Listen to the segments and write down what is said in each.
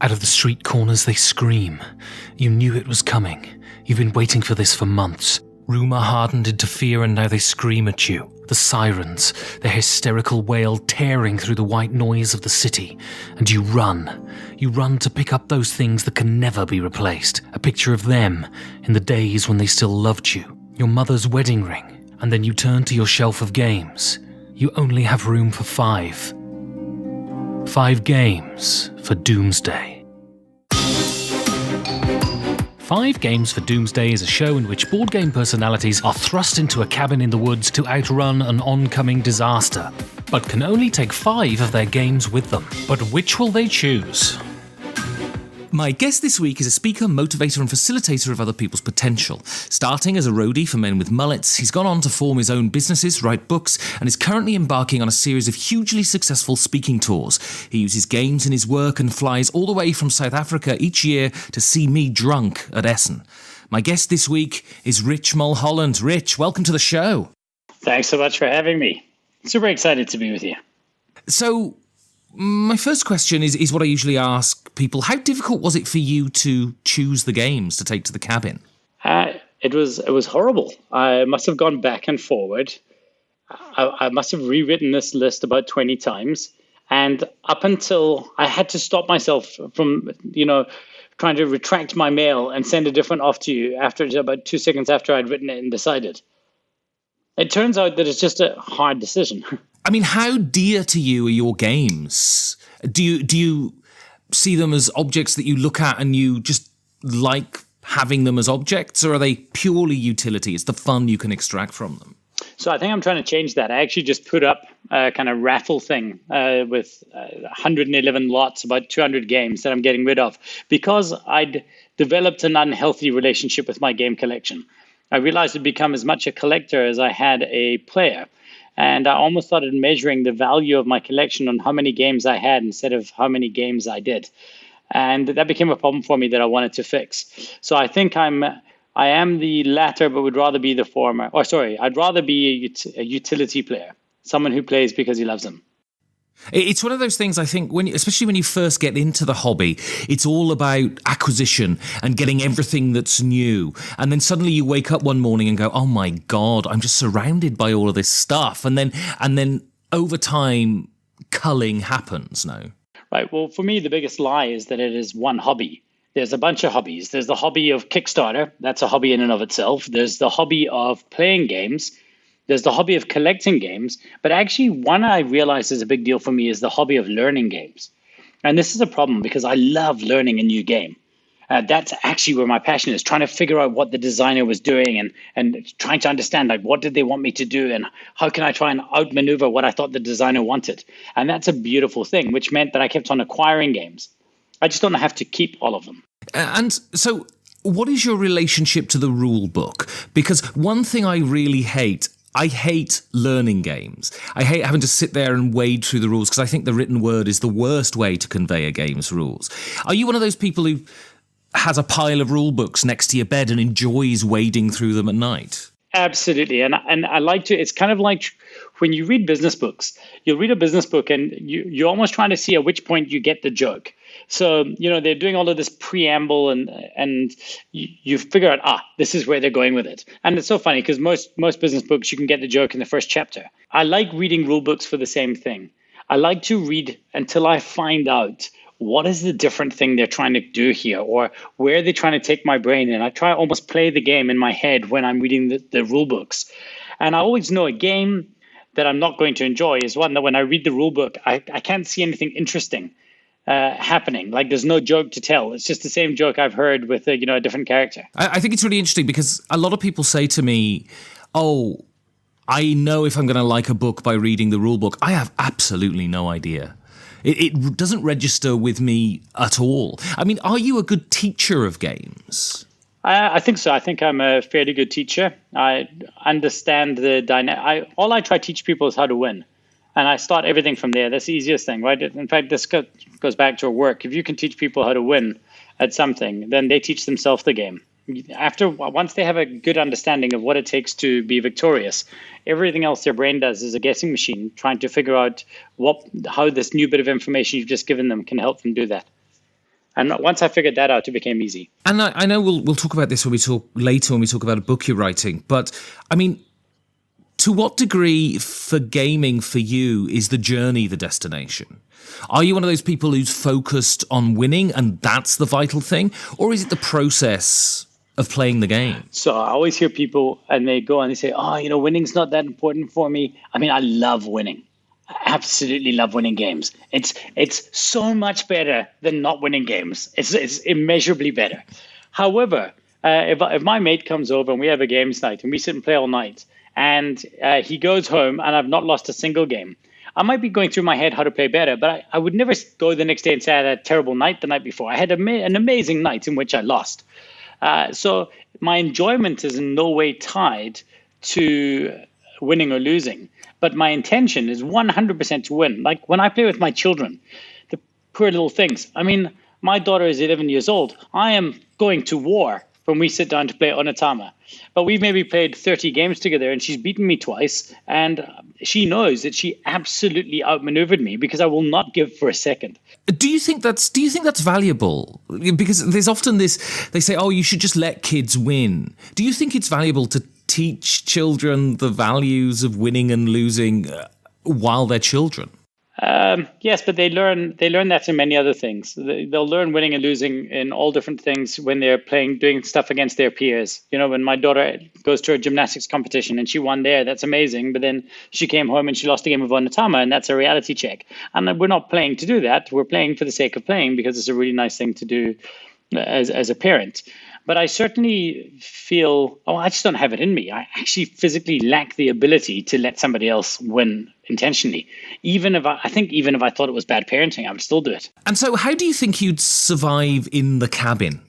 Out of the street corners they scream. You knew it was coming. You've been waiting for this for months. Rumour hardened into fear and now they scream at you. The sirens, their hysterical wail tearing through the white noise of the city. And you run. You run to pick up those things that can never be replaced. A picture of them in the days when they still loved you. Your mother's wedding ring. And then you turn to your shelf of games. You only have room for 5. 5 games for Doomsday. 5 Games for Doomsday is a show in which board game personalities are thrust into a cabin in the woods to outrun an oncoming disaster, but can only take 5 of their games with them. But which will they choose? My guest this week is a speaker, motivator and facilitator of other people's potential. Starting as a roadie for men with mullets, he's gone on to form his own businesses, write books, and is currently embarking on a series of hugely successful speaking tours. He uses games in his work and flies all the way from South Africa each year to see me drunk at Essen. My guest this week is Rich Mulholland. Rich, welcome to the show. Thanks so much for having me. Super excited to be with you. So, my first question is what I usually ask people. How difficult was it for you to choose the games to take to the cabin? It was horrible. I must have gone back and forward. I must have rewritten this list about 20 times. And up until I had to stop myself from, trying to retract my mail and send a different off to you after about 2 seconds after I'd written it and decided. It turns out that it's just a hard decision. I mean, how dear to you are your games? Do you see them as objects that you look at and you just like having them as objects, or are they purely utility? It's the fun you can extract from them. So I think I'm trying to change that. I actually just put up a kind of raffle thing with 111 lots, about 200 games that I'm getting rid of, because I'd developed an unhealthy relationship with my game collection. I realized I'd become as much a collector as I had a player. And I almost started measuring the value of my collection on how many games I had instead of how many games I did. And that became a problem for me that I wanted to fix. So I think I am the latter, but would rather be the former. I'd rather be a utility player, someone who plays because he loves them. It's one of those things, I think, especially when you first get into the hobby, it's all about acquisition and getting everything that's new. And then suddenly you wake up one morning and go, oh my God, I'm just surrounded by all of this stuff. And then over time, culling happens now. Right. Well, for me, the biggest lie is that it is one hobby. There's a bunch of hobbies. There's the hobby of Kickstarter. That's a hobby in and of itself. There's the hobby of playing games. There's the hobby of collecting games, but actually one I realized is a big deal for me is the hobby of learning games. And this is a problem because I love learning a new game. That's actually where my passion is, trying to figure out what the designer was doing and trying to understand, like, what did they want me to do and how can I try and outmaneuver what I thought the designer wanted. And that's a beautiful thing, which meant that I kept on acquiring games. I just don't have to keep all of them. And so what is your relationship to the rule book? Because one thing I really hate, I hate learning games. I hate having to sit there and wade through the rules because I think the written word is the worst way to convey a game's rules. Are you one of those people who has a pile of rule books next to your bed and enjoys wading through them at night? Absolutely. And I like to, it's kind of like when you read business books, you'll read a business book and you're almost trying to see at which point you get the joke. So, they're doing all of this preamble and you figure out, this is where they're going with it. And it's so funny because most business books, you can get the joke in the first chapter. I like reading rule books for the same thing. I like to read until I find out what is the different thing they're trying to do here or where they're trying to take my brain. And I try to almost play the game in my head when I'm reading the rule books. And I always know a game that I'm not going to enjoy is one that when I read the rule book, I can't see anything interesting happening. Like there's no joke to tell. It's just the same joke I've heard with a different character. I think it's really interesting because a lot of people say to me, oh, I know if I'm going to like a book by reading the rule book. I have absolutely no idea. It doesn't register with me at all. I mean, are you a good teacher of games? I think so. I think I'm a fairly good teacher. I understand the dynamic. All I try to teach people is how to win. And I start everything from there. That's the easiest thing, right? In fact, this goes back to work. If you can teach people how to win at something, then they teach themselves the game. Once they have a good understanding of what it takes to be victorious, everything else their brain does is a guessing machine, trying to figure out how this new bit of information you've just given them can help them do that. And once I figured that out, it became easy. And I know we'll talk about this when we talk about a book you're writing. But I mean, to what degree for gaming for you is the journey the destination? Are you one of those people who's focused on winning and that's the vital thing? Or is it the process of playing the game? So I always hear people and they go and they say, winning's not that important for me. I mean, I love winning. I absolutely love winning games. It's so much better than not winning games. It's immeasurably better. However, if my mate comes over and we have a games night and we sit and play all night and he goes home and I've not lost a single game, I might be going through my head how to play better, but I would never go the next day and say I had a terrible night the night before. I had an amazing night in which I lost. So my enjoyment is in no way tied to winning or losing, but my intention is 100% to win. Like when I play with my children, the poor little things. I mean, my daughter is 11 years old. I am going to war when we sit down to play Onitama. But we've maybe played 30 games together and she's beaten me twice. And she knows that she absolutely outmaneuvered me because I will not give for a second. Do you think that's valuable? Because there's often this, they say, oh, you should just let kids win. Do you think it's valuable to teach children the values of winning and losing while they're children? Yes, but they learn that in many other things. They'll learn winning and losing in all different things when they're doing stuff against their peers. When my daughter goes to a gymnastics competition and she won there, that's amazing. But then she came home and she lost a game of Onitama, and that's a reality check. And we're not playing to do that. We're playing for the sake of playing because it's a really nice thing to do as a parent. But I certainly feel, I just don't have it in me. I actually physically lack the ability to let somebody else win intentionally. Even if I thought it was bad parenting, I would still do it. And so how do you think you'd survive in the cabin?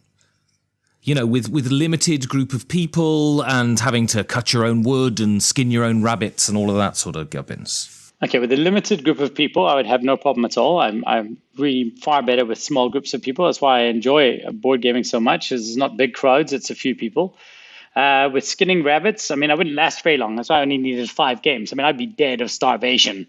With limited group of people and having to cut your own wood and skin your own rabbits and all of that sort of gubbins. Okay, with a limited group of people, I would have no problem at all. I'm really far better with small groups of people. That's why I enjoy board gaming so much. It's not big crowds, it's a few people. With skinning rabbits, I wouldn't last very long. That's why I only needed 5 games. I'd be dead of starvation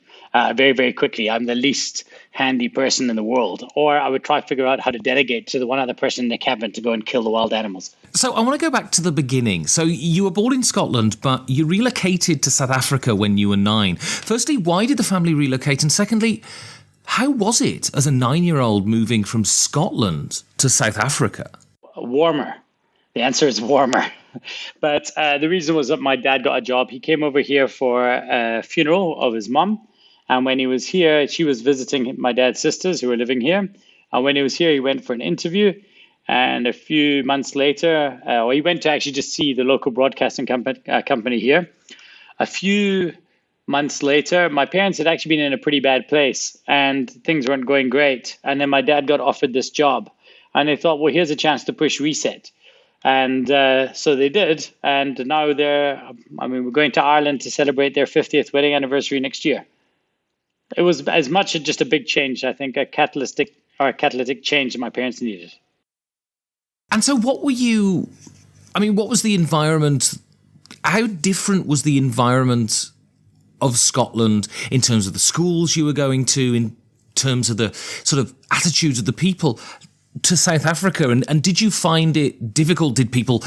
very, very quickly. I'm the least handy person in the world. Or I would try to figure out how to delegate to the one other person in the cabin to go and kill the wild animals. So I want to go back to the beginning. So you were born in Scotland, but you relocated to South Africa when you were 9. Firstly, why did the family relocate? And secondly, how was it as a 9-year-old moving from Scotland to South Africa? Warmer. The answer is warmer. But the reason was that my dad got a job. He came over here for a funeral of his mum. And when he was here, she was visiting my dad's sisters who were living here. And when he was here, he went for an interview. And a few months later, he went to actually just see the local broadcasting company here. A few months later, my parents had actually been in a pretty bad place and things weren't going great. And then my dad got offered this job. And they thought, well, here's a chance to push reset. And so they did. And now we're going to Ireland to celebrate their 50th wedding anniversary next year. It was as much as just a big change, I think, a catalytic change that my parents needed. And so what was the environment? How different was the environment of Scotland in terms of the schools you were going to, in terms of the sort of attitudes of the people, to South Africa? And did you find it difficult? Did people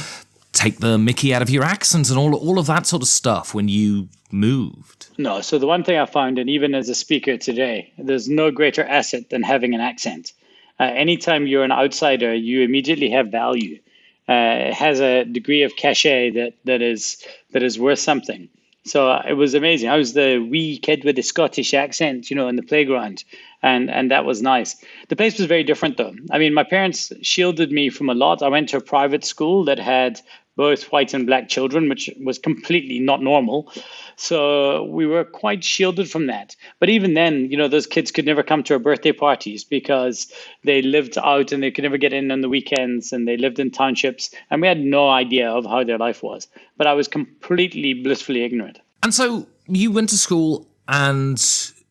take the mickey out of your accents and all of that sort of stuff when you moved? No. So the one thing I found, and even as a speaker today, there's no greater asset than having an accent. Anytime you're an outsider, you immediately have value. It has a degree of cachet that is worth something. So it was amazing. I was the wee kid with the Scottish accent, in the playground. And that was nice. The place was very different, though. My parents shielded me from a lot. I went to a private school that had both white and black children, which was completely not normal. So we were quite shielded from that. But even then, those kids could never come to our birthday parties because they lived out and they could never get in on the weekends, and they lived in townships. And we had no idea of how their life was. But I was completely blissfully ignorant. And so you went to school and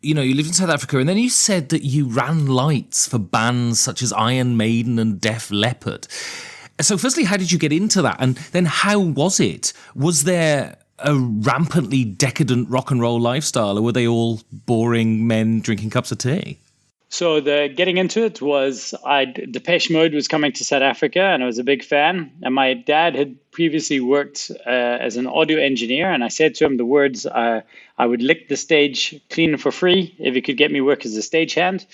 you lived in South Africa, and then you said that you ran lights for bands such as Iron Maiden and Def Leppard. So firstly, how did you get into that? And then how was it? Was there a rampantly decadent rock and roll lifestyle, or were they all boring men drinking cups of tea? So the getting into it was Depeche Mode was coming to South Africa, and I was a big fan. And my dad had previously worked as an audio engineer, and I said to him the words, "I would lick the stage clean for free if he could get me work as a stagehand."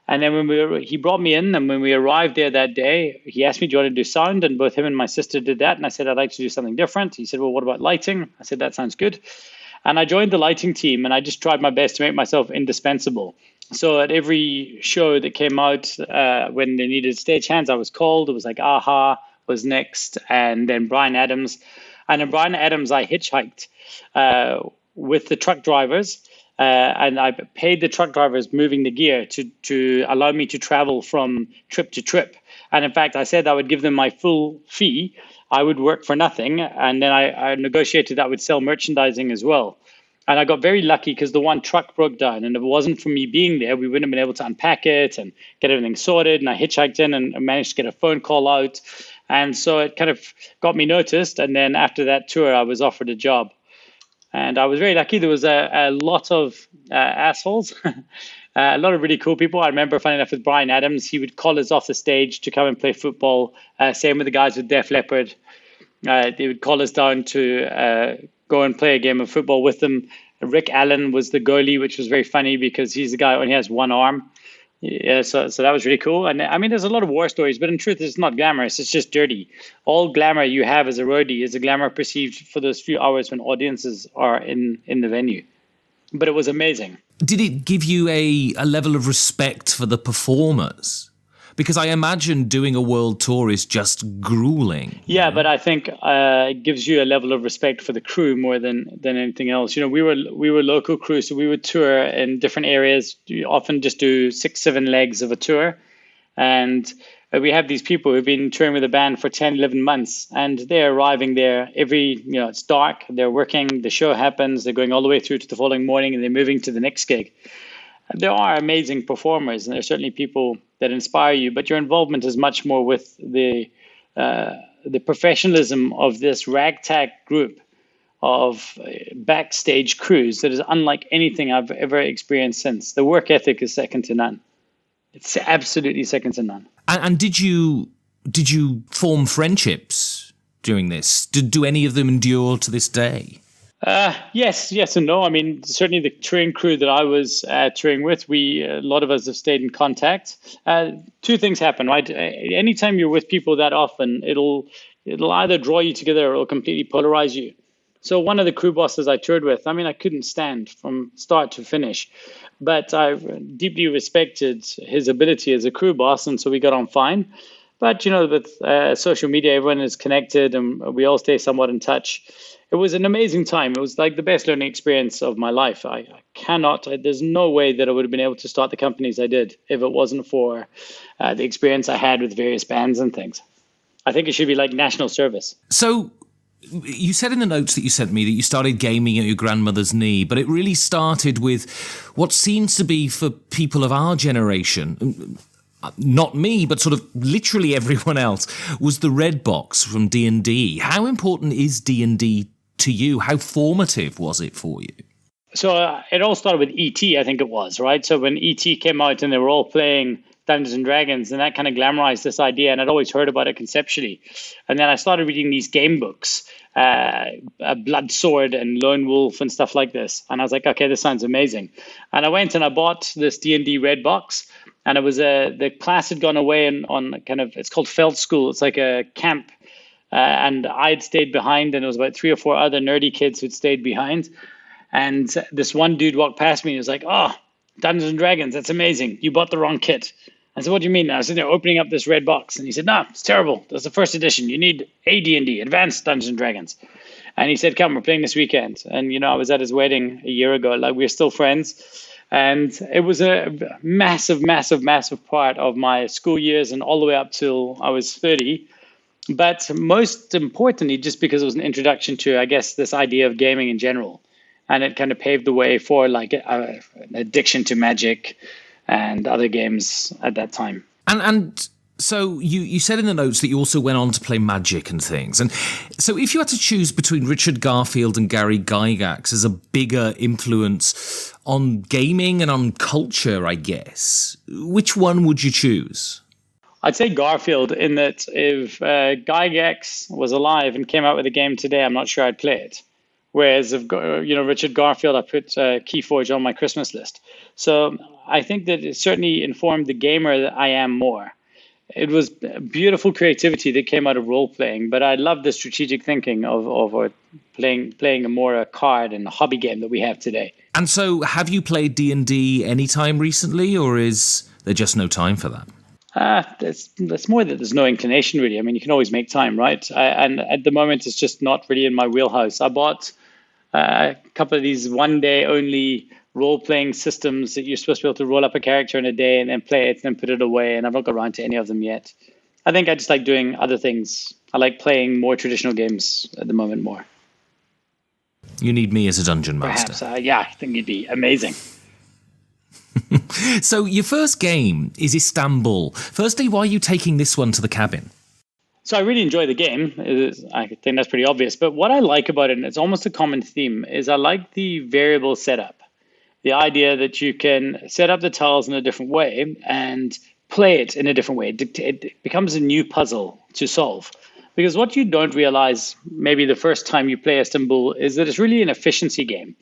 And then he brought me in, and when we arrived there that day, he asked me, "Do you want to do sound?" And both him and my sister did that. And I said, "I'd like to do something different." He said, "Well, what about lighting?" I said, "That sounds good." And I joined the lighting team, and I just tried my best to make myself indispensable. So at every show that came out, when they needed stagehands, I was called. It was like Aha was next, and then Bryan Adams. And in Bryan Adams, I hitchhiked with the truck drivers, and I paid the truck drivers moving the gear to allow me to travel from trip to trip. And in fact, I said I would give them my full fee. I would work for nothing, and then I negotiated that I would sell merchandising as well. And I got very lucky because the one truck broke down, and if it wasn't for me being there, we wouldn't have been able to unpack it and get everything sorted. And I hitchhiked in and managed to get a phone call out. And so it kind of got me noticed. And then after that tour, I was offered a job. And I was very lucky. There was a lot of assholes, a lot of really cool people. I remember, funny enough, with Bryan Adams, he would call us off the stage to come and play football. Same with the guys with Def Leppard. They would call us down to go and play a game of football with them. Rick Allen was the goalie, which was very funny because he's the guy who only has one arm. Yeah, so that was really cool. And I mean, there's a lot of war stories, but in truth, it's not glamorous. It's just dirty. All glamour you have as a roadie is a glamour perceived for those few hours when audiences are in the venue. But it was amazing. Did it give you a level of respect for the performers? Because I imagine doing a world tour is just grueling. Yeah, but I think it gives you a level of respect for the crew more than anything else. You know, we were local crew, so we would tour in different areas. You often just do 6-7 legs of a tour. And we have these people who've been touring with a band for 10, 11 months, and they're arriving there it's dark, they're working, the show happens, they're going all the way through to the following morning, and they're moving to the next gig. There are amazing performers, and there are certainly people that inspire you, but your involvement is much more with the professionalism of this ragtag group of backstage crews that is unlike anything I've ever experienced since. The work ethic is second to none. It's absolutely second to none. And did you form friendships during this? Do any of them endure to this day? Yes and no. I mean, certainly the touring crew that I was touring with, a lot of us have stayed in contact. Two things happen, right? Anytime you're with people that often, it'll either draw you together or it'll completely polarize you. So one of the crew bosses I toured with, I mean, I couldn't stand from start to finish, but I deeply respected his ability as a crew boss, and so we got on fine. But, with social media, everyone is connected and we all stay somewhat in touch. It was an amazing time. It was like the best learning experience of my life. There's no way that I would have been able to start the companies I did if it wasn't for the experience I had with various bands and things. I think it should be like national service. So you said in the notes that you sent me that you started gaming at your grandmother's knee, but it really started with what seems to be for people of our generation, not me, but sort of literally everyone else, was the red box from D&D. How important is D&D to you? How formative was it for you? So it all started with E.T., I think it was, right? So when E.T. came out and they were all playing Dungeons and Dragons, and that kind of glamorized this idea, and I'd always heard about it conceptually. And then I started reading these game books, Blood Sword and Lone Wolf and stuff like this. And I was like, okay, this sounds amazing. And I went and I bought this D&D red box, and it was the class had gone away on kind of, it's called Feld School. It's like a camp. And I'd stayed behind, and there was about 3 or 4 other nerdy kids who'd stayed behind. And this one dude walked past me and he was like, "Oh, Dungeons and Dragons, that's amazing. You bought the wrong kit." I said, "What do you mean?" I was sitting there opening up this red box. And he said, "No, it's terrible. That's the first edition. You need AD&D, Advanced Dungeons and Dragons." And he said, "Come, we're playing this weekend." And, I was at his wedding a year ago. Like, we're still friends. And it was a massive, massive, massive part of my school years and all the way up till I was 30. But most importantly, just because it was an introduction to, I guess, this idea of gaming in general. And it kind of paved the way for like an addiction to Magic and other games at that time. And So you said in the notes that you also went on to play Magic and things. And so if you had to choose between Richard Garfield and Gary Gygax as a bigger influence on gaming and on culture, I guess, which one would you choose? I'd say Garfield, in that if Gygax was alive and came out with a game today, I'm not sure I'd play it. Whereas if Richard Garfield, I put Keyforge on my Christmas list. So I think that it certainly informed the gamer that I am more. It was beautiful creativity that came out of role playing, but I love the strategic thinking of playing a more card and hobby game that we have today. And so, have you played D&D any time recently, or is there just no time for that? That's more that there's no inclination, really. I mean, you can always make time, right? And at the moment, it's just not really in my wheelhouse. I bought a couple of these one-day only role-playing systems that you're supposed to be able to roll up a character in a day and then play it and then put it away, and I've not got around to any of them yet. I think I just like doing other things. I like playing more traditional games at the moment more. You need me as a dungeon master. Perhaps, yeah, I think you'd be amazing. So your first game is Istanbul. Firstly, why are you taking this one to the cabin? So I really enjoy the game. I think that's pretty obvious. But what I like about it, and it's almost a common theme, is I like the variable setup. The idea that you can set up the tiles in a different way and play it in a different way. It becomes a new puzzle to solve. Because what you don't realize maybe the first time you play Istanbul is that it's really an efficiency game.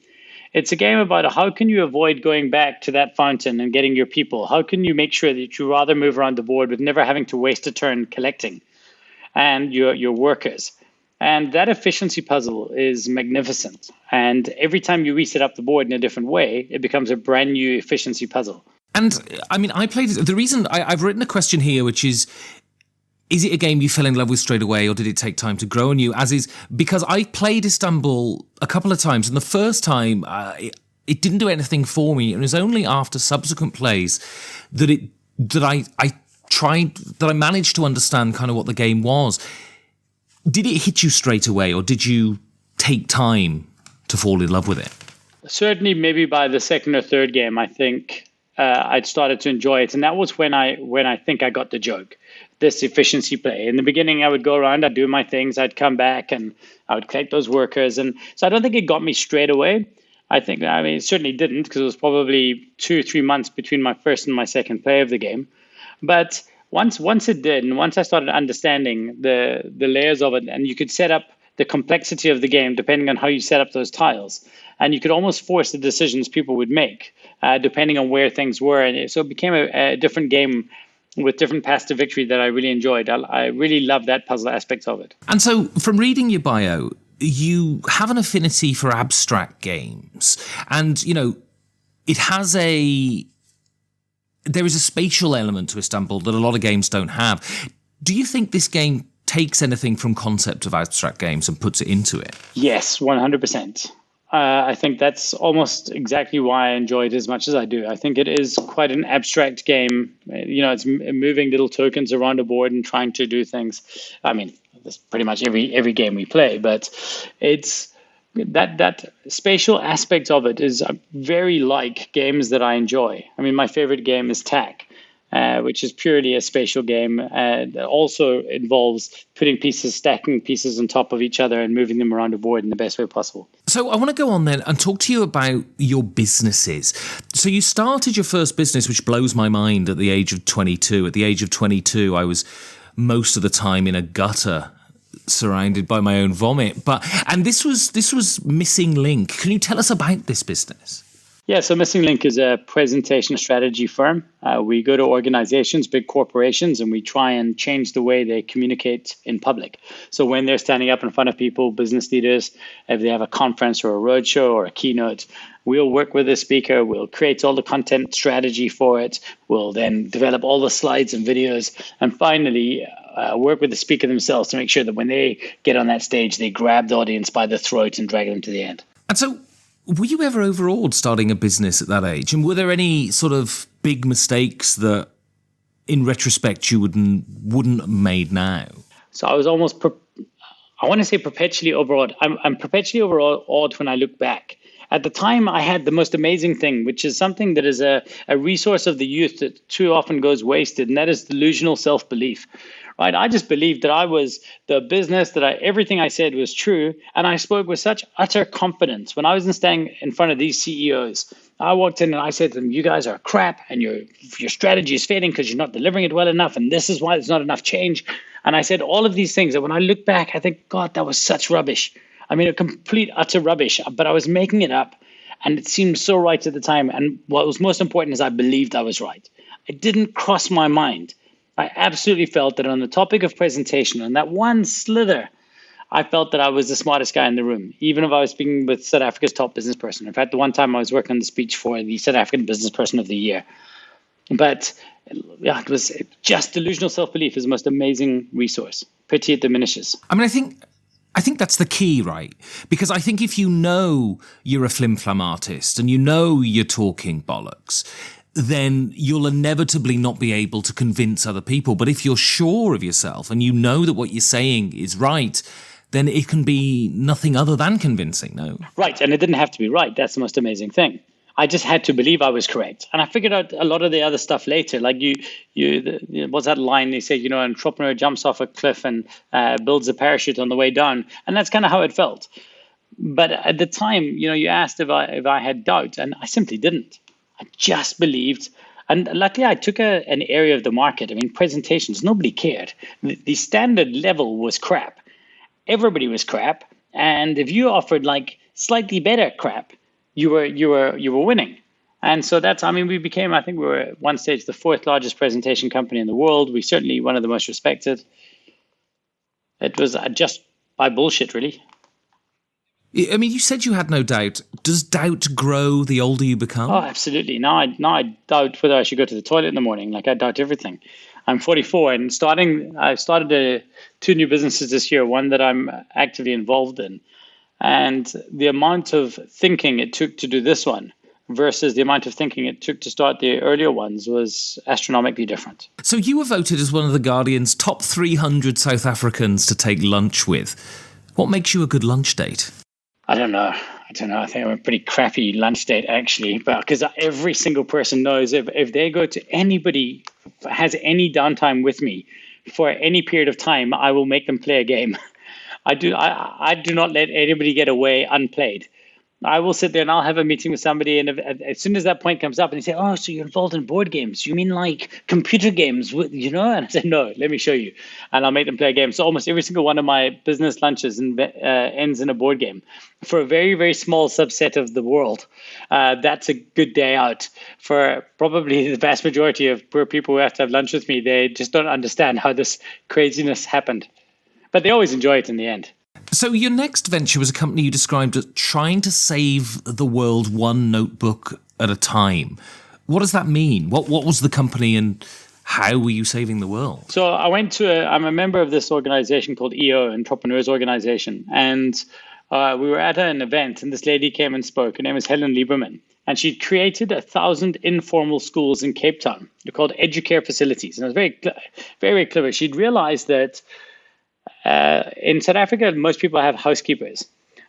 It's a game about how can you avoid going back to that fountain and getting your people? How can you make sure that you rather move around the board with never having to waste a turn collecting and your workers? And that efficiency puzzle is magnificent. And every time you reset up the board in a different way, it becomes a brand new efficiency puzzle. And I mean, I played it. The reason I've written a question here, which is it a game you fell in love with straight away, or did it take time to grow on you? Because I played Istanbul a couple of times, and the first time it didn't do anything for me. And it was only after subsequent plays that I managed to understand kind of what the game was. Did it hit you straight away, or did you take time to fall in love with it? Certainly, maybe by the second or third game, I think I'd started to enjoy it. And that was when I think I got the joke, this efficiency play. In the beginning, I would go around, I'd do my things, I'd come back, and I would collect those workers. And so I don't think it got me straight away. It certainly didn't, because it was probably 2 or 3 months between my first and my second play of the game. But once it did, and once I started understanding the layers of it, and you could set up the complexity of the game depending on how you set up those tiles, and you could almost force the decisions people would make depending on where things were, and so it became a different game with different paths to victory that I really enjoyed. I really loved that puzzle aspect of it. And so, from reading your bio, you have an affinity for abstract games, and there is a spatial element to Istanbul that a lot of games don't have. Do you think this game takes anything from concept of abstract games and puts it into it? Yes, 100%. I think that's almost exactly why I enjoy it as much as I do. I think it is quite an abstract game. It's moving little tokens around a board and trying to do things. I mean, that's pretty much every game we play, but it's that spatial aspect of it is very like games that I enjoy. I mean, my favorite game is TAC, which is purely a spatial game. That also involves stacking pieces on top of each other and moving them around the board in the best way possible. So I want to go on then and talk to you about your businesses. So you started your first business, which blows my mind, at the age of 22. At the age of 22, I was most of the time in a gutter, surrounded by my own vomit. And this was Missing Link. Can you tell us about this business? Yeah, so Missing Link is a presentation strategy firm. We go to organizations, big corporations, and we try and change the way they communicate in public. So when they're standing up in front of people, business leaders, if they have a conference or a roadshow or a keynote, we'll work with the speaker, we'll create all the content strategy for it, we'll then develop all the slides and videos, and finally work with the speaker themselves to make sure that when they get on that stage, they grab the audience by the throat and drag them to the end. And so, were you ever overawed starting a business at that age? And were there any sort of big mistakes that, in retrospect, you wouldn't have made now? So I was almost, I want to say perpetually overawed. I'm perpetually overawed when I look back. At the time, I had the most amazing thing, which is something that is a resource of the youth that too often goes wasted, and that is delusional self-belief. Right? I just believed that I was the business, that everything I said was true, and I spoke with such utter confidence. When I was standing in front of these CEOs, I walked in and I said to them, "You guys are crap, and your strategy is failing because you're not delivering it well enough, and this is why there's not enough change." And I said all of these things, and when I look back, I think, God, that was such rubbish. I mean, a complete, utter rubbish, but I was making it up, and it seemed so right at the time. And what was most important is I believed I was right. It didn't cross my mind. I absolutely felt that on the topic of presentation, on that one slither, I felt that I was the smartest guy in the room, even if I was speaking with South Africa's top business person. In fact, the one time I was working on the speech for the South African Business Person of the Year. But yeah, it was just delusional self-belief is the most amazing resource. Pity it diminishes. I mean, I think that's the key, right? Because I think if you know you're a flim-flam artist and you know you're talking bollocks, then you'll inevitably not be able to convince other people. But if you're sure of yourself and you know that what you're saying is right, then it can be nothing other than convincing, no? Right, and it didn't have to be right. That's the most amazing thing. I just had to believe I was correct. And I figured out a lot of the other stuff later. Like what's that line they say, an entrepreneur jumps off a cliff and builds a parachute on the way down. And that's kind of how it felt. But at the time, you asked if I had doubt, and I simply didn't. I just believed. And luckily, I took an area of the market. I mean, presentations, nobody cared. The standard level was crap. Everybody was crap. And if you offered like slightly better crap, you were winning. And so we became, I think we were at one stage the fourth largest presentation company in the world. We certainly one of the most respected. It was just by bullshit, really. I mean, you said you had no doubt. Does doubt grow the older you become? Oh, absolutely. Now I doubt whether I should go to the toilet in the morning. Like I doubt everything. I'm 44 and I started 2 new businesses this year, one that I'm actively involved in. And the amount of thinking it took to do this one versus the amount of thinking it took to start the earlier ones was astronomically different. So you were voted as one of The Guardian's top 300 South Africans to take lunch with. What makes you a good lunch date? I don't know. I think I'm a pretty crappy lunch date, actually, but because every single person knows if they go to anybody has any downtime with me for any period of time, I will make them play a game. I do not let anybody get away unplayed. I will sit there and I'll have a meeting with somebody, and as soon as that point comes up and they say, "Oh, so you're involved in board games? You mean like computer games, And I say, "No, let me show you." And I'll make them play a game. So almost every single one of my business lunches ends in a board game. For a very, very small subset of the world, that's a good day out. For probably the vast majority of poor people who have to have lunch with me, they just don't understand how this craziness happened. But they always enjoy it in the end. So your next venture was a company you described as trying to save the world one notebook at a time. What does that mean? What was the company and how were you saving the world? So I'm a member of this organization called EO, Entrepreneurs Organization. And we were at an event and this lady came and spoke. Her name is Helen Lieberman. And she'd created 1,000 informal schools in Cape Town. They're called educare facilities. And it was very, very, very clever. She'd realized that in South Africa, most people have housekeepers,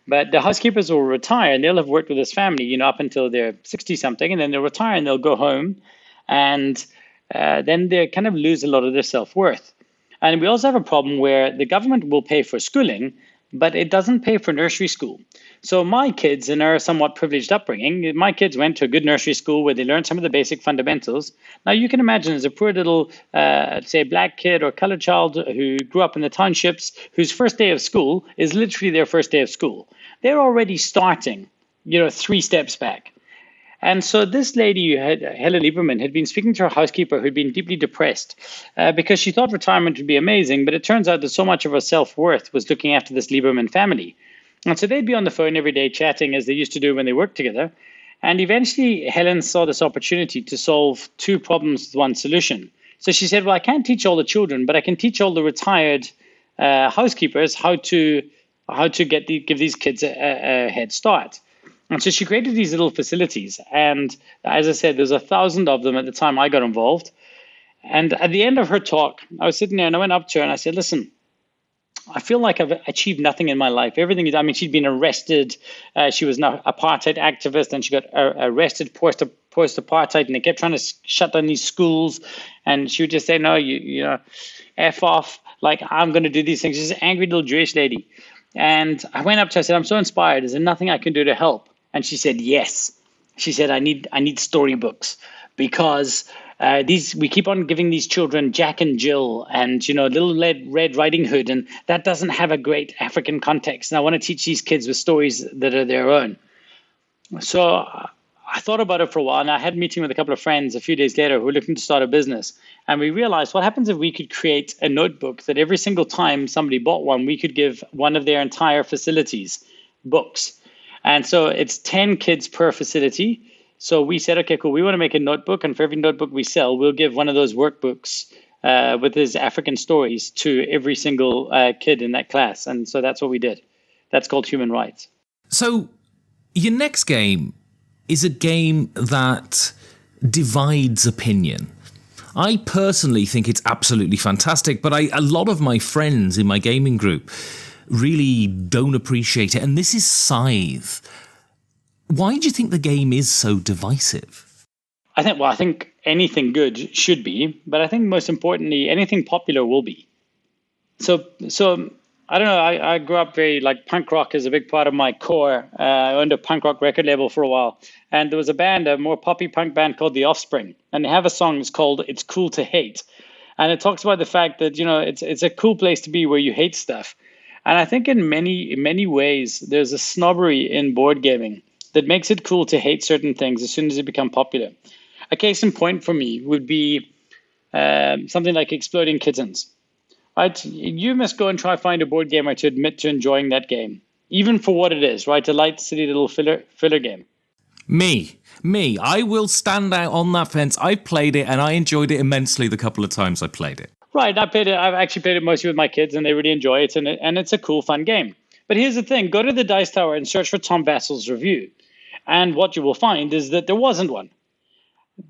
but the housekeepers will retire and they'll have worked with this family, up until they're 60 something, and then they'll retire and they'll go home, and then they kind of lose a lot of their self-worth. And we also have a problem where the government will pay for schooling, but it doesn't pay for nursery school. So my kids, in our somewhat privileged upbringing, my kids went to a good nursery school where they learned some of the basic fundamentals. Now you can imagine as a poor little, say, black kid or colored child who grew up in the townships, whose first day of school is literally their first day of school. They're already starting, 3 steps back. And so this lady, Helen Lieberman, had been speaking to her housekeeper who'd been deeply depressed because she thought retirement would be amazing, but it turns out that so much of her self-worth was looking after this Lieberman family. And so they'd be on the phone every day chatting as they used to do when they worked together. And eventually Helen saw this opportunity to solve 2 problems with one solution. So she said, well, I can't teach all the children, but I can teach all the retired housekeepers how to give these kids a head start. And so she created these little facilities. And as I said, there's 1,000 of them at the time I got involved. And at the end of her talk, I was sitting there and I went up to her and I said, listen, I feel like I've achieved nothing in my life. Everything is, I mean, she'd been arrested. She was an apartheid activist, and she got arrested post-apartheid, and they kept trying to shut down these schools. And she would just say, no, you know, F off. Like, I'm going to do these things. She's an angry little Jewish lady. And I went up to her, I said, I'm so inspired. Is there nothing I can do to help? And she said, yes. She said, I need storybooks because we keep on giving these children Jack and Jill and, you know, Little Red Riding Hood, and that doesn't have a great African context. And I want to teach these kids with stories that are their own. So I thought about it for a while, and I had a meeting with a couple of friends a few days later who were looking to start a business. And we realized, what happens if we could create a notebook that every single time somebody bought one, we could give one of their entire facilities books. And so it's 10 kids per facility. So we said, okay, cool. We want to make a notebook. And for every notebook we sell, we'll give one of those workbooks with his African stories to every single kid in that class. And so that's what we did. That's called Human Rights. So your next game is a game that divides opinion. I personally think it's absolutely fantastic, but a lot of my friends in my gaming group really don't appreciate it. And this is Scythe. Why do you think the game is so divisive? I think anything good should be, but I think most importantly, anything popular will be. So I don't know. I grew up punk rock is a big part of my core. I owned a punk rock record label for a while, and there was a more poppy punk band called The Offspring, and they have a song that's called "It's Cool to Hate," and it talks about the fact that, you know, it's a cool place to be where you hate stuff. And I think in many ways, there's a snobbery in board gaming that makes it cool to hate certain things as soon as they become popular. A case in point for me would be something like Exploding Kittens. Right? You must go and try find a board gamer to admit to enjoying that game, even for what it is, right? A light, silly little filler game. Me. I will stand out on that fence. I played it and I enjoyed it immensely the couple of times I played it. Right, I've actually played it mostly with my kids, and they really enjoy it, and it's a cool, fun game. But here's the thing: go to the Dice Tower and search for Tom Vassel's review, and what you will find is that there wasn't one.